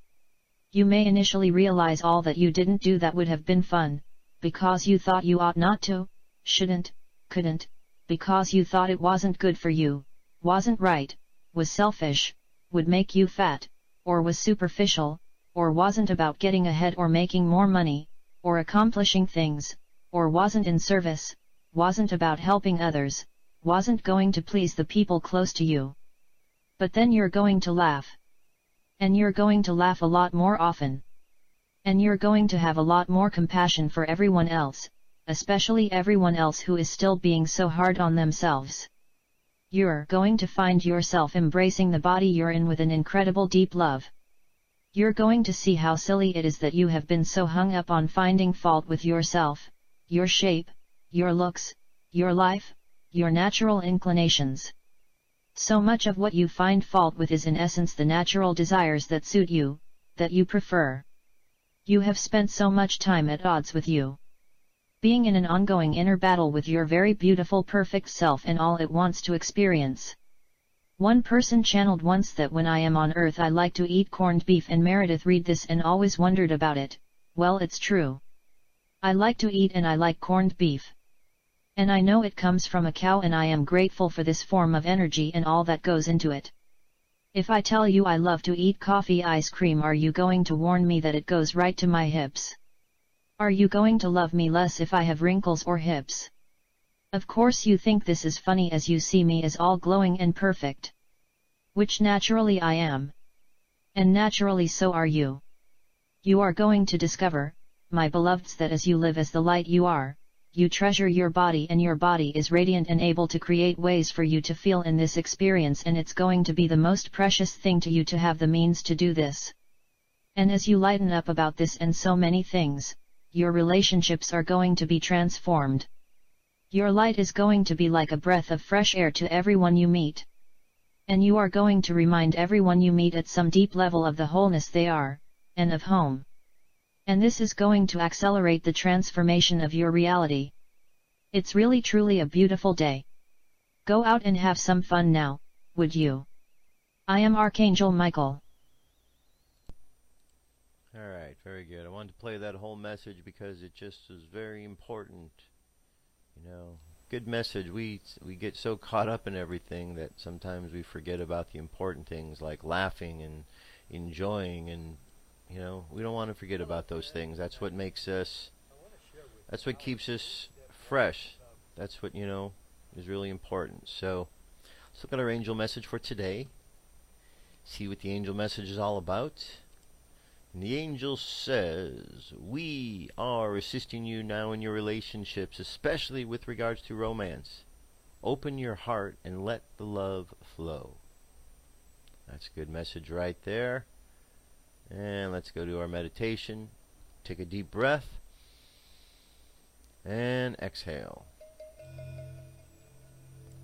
You may initially realize all that you didn't do that would have been fun, because you thought you ought not to, shouldn't, couldn't, because you thought it wasn't good for you, wasn't right, was selfish, would make you fat, or was superficial, or wasn't about getting ahead or making more money, or accomplishing things, or wasn't in service, wasn't about helping others, wasn't going to please the people close to you. But then you're going to laugh. And you're going to laugh a lot more often. And you're going to have a lot more compassion for everyone else, especially everyone else who is still being so hard on themselves. You're going to find yourself embracing the body you're in with an incredible deep love. You're going to see how silly it is that you have been so hung up on finding fault with yourself, your shape, your looks, your life, your natural inclinations. So much of what you find fault with is in essence the natural desires that suit you, that you prefer. You have spent so much time at odds with you. Being in an ongoing inner battle with your very beautiful perfect self and all it wants to experience. One person channeled once that when I am on earth I like to eat corned beef, and Meredith read this and always wondered about it. Well, it's true. I like to eat and I like corned beef. And I know it comes from a cow, and I am grateful for this form of energy and all that goes into it. If I tell you I love to eat coffee ice cream, are you going to warn me that it goes right to my hips? Are you going to love me less if I have wrinkles or hips? Of course you think this is funny as you see me as all glowing and perfect. Which naturally I am. And naturally so are you. You are going to discover, my beloveds, that as you live as the light you are, you treasure your body, and your body is radiant and able to create ways for you to feel in this experience, and it's going to be the most precious thing to you to have the means to do this. And as you lighten up about this and so many things, your relationships are going to be transformed. Your light is going to be like a breath of fresh air to everyone you meet. And you are going to remind everyone you meet at some deep level of the wholeness they are, and of home. And this is going to accelerate the transformation of your reality. It's really truly a beautiful day. Go out and have some fun now, would you? I am Archangel Michael. Alright, very good. I wanted to play that whole message because it just is very important. You know, good message. We get so caught up in everything that sometimes we forget about the important things like laughing and enjoying, and you know, we don't want to forget about those things. That's what makes us, that's what keeps us fresh. That's what, you know, is really important. So let's look at our angel message for today. See what the angel message is all about. And the angel says, we are assisting you now in your relationships, especially with regards to romance. Open your heart and let the love flow. That's a good message right there. And let's go to our meditation. Take a deep breath. And exhale.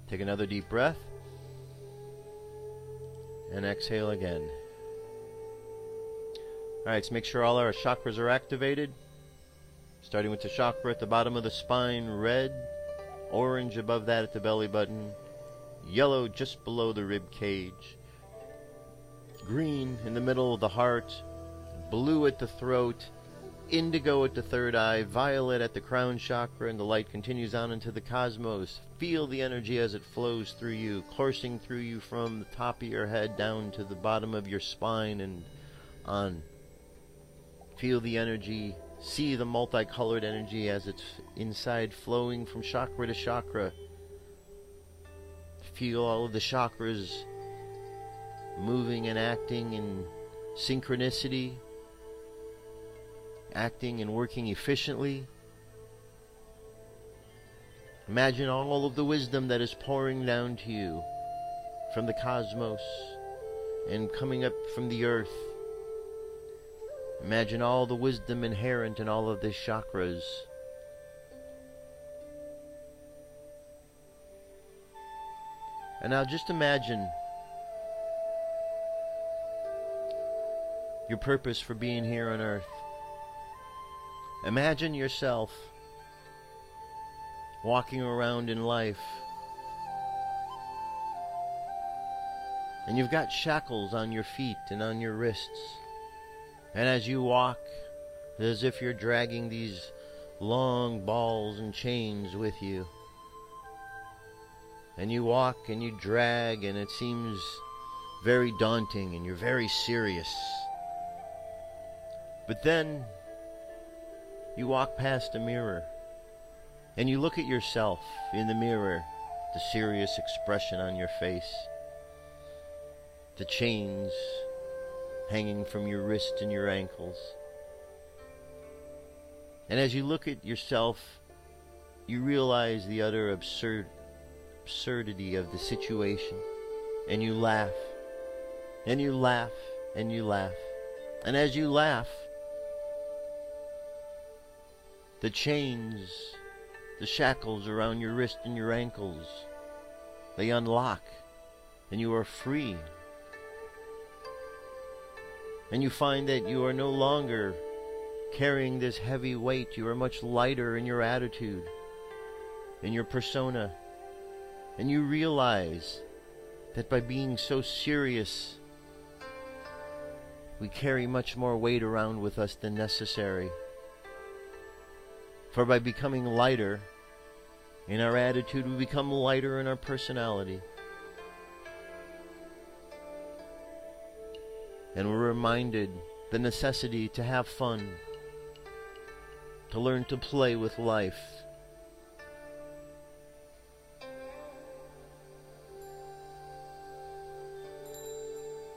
Take another deep breath. And exhale again. Alright, let's make sure all our chakras are activated. Starting with the chakra at the bottom of the spine, red, orange above that at the belly button, yellow just below the rib cage, green in the middle of the heart, blue at the throat, indigo at the third eye, violet at the crown chakra, and the light continues on into the cosmos. Feel the energy as it flows through you, coursing through you from the top of your head down to the bottom of your spine and on. Feel the energy, see the multicolored energy as it's inside flowing from chakra to chakra. Feel all of the chakras moving and acting in synchronicity, acting and working efficiently. Imagine all of the wisdom that is pouring down to you from the cosmos and coming up from the earth. Imagine all the wisdom inherent in all of the chakras. And now just imagine your purpose for being here on earth. Imagine yourself walking around in life, and you've got shackles on your feet and on your wrists. And as you walk, as if you're dragging these long balls and chains with you. And you walk and you drag, and it seems very daunting and you're very serious. But then you walk past a mirror and you look at yourself in the mirror, the serious expression on your face, the chains hanging from your wrist and your ankles. And as you look at yourself, you realize the utter absurdity of the situation, and you laugh, and you laugh, and you laugh. And as you laugh, the chains, the shackles around your wrist and your ankles, they unlock, and you are free. And you find that you are no longer carrying this heavy weight. You are much lighter in your attitude, in your persona. And you realize that by being so serious, we carry much more weight around with us than necessary. For by becoming lighter in our attitude, we become lighter in our personality. And we're reminded the necessity to have fun, to learn to play with life.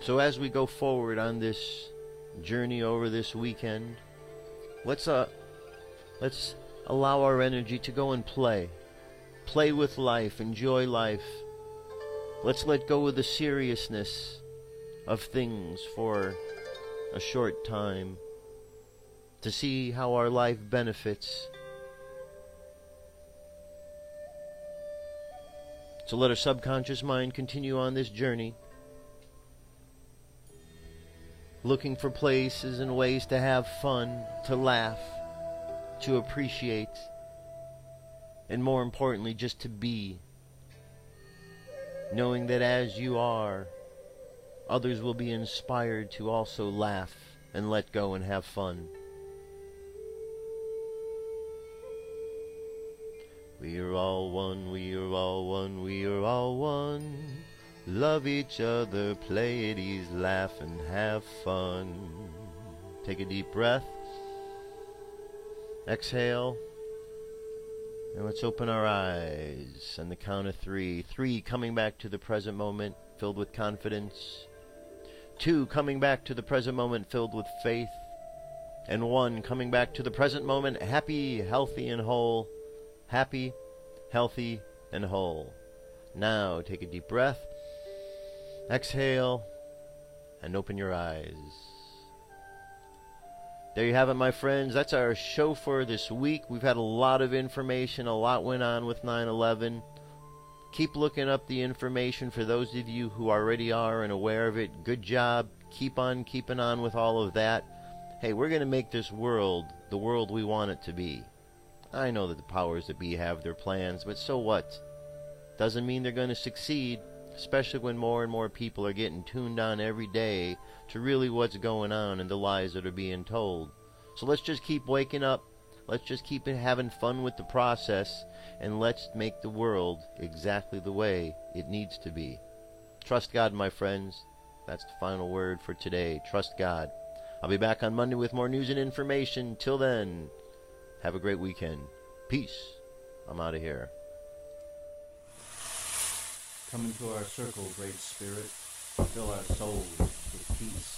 So as we go forward on this journey over this weekend, let's allow our energy to go and play. Play with life, enjoy life. Let's let go of the seriousness of things for a short time to see how our life benefits. So let our subconscious mind continue on this journey, looking for places and ways to have fun, to laugh, to appreciate, and more importantly, just to be, knowing that as you are, others will be inspired to also laugh and let go and have fun. We are all one, we are all one, we are all one. Love each other, play at ease, laugh and have fun. Take a deep breath. Exhale. And let's open our eyes on the count of 3. 3, coming back to the present moment, filled with confidence. 2, coming back to the present moment, filled with faith. And 1, coming back to the present moment, happy, healthy, and whole. Happy, healthy, and whole. Now, take a deep breath. Exhale. And open your eyes. There you have it, my friends. That's our show for this week. We've had a lot of information. A lot went on with 9/11. Keep looking up the information for those of you who already are and aware of it. Good job. Keep on keeping on with all of that. Hey, we're going to make this world the world we want it to be. I know that the powers that be have their plans, but so what? Doesn't mean they're going to succeed, especially when more and more people are getting tuned on every day to really what's going on and the lies that are being told. So let's just keep waking up. Let's just keep having fun with the process, and let's make the world exactly the way it needs to be. Trust God, my friends. That's the final word for today. Trust God. I'll be back on Monday with more news and information. Till then, have a great weekend. Peace. I'm out of here. Come into our circle, Great Spirit. Fill our souls with peace.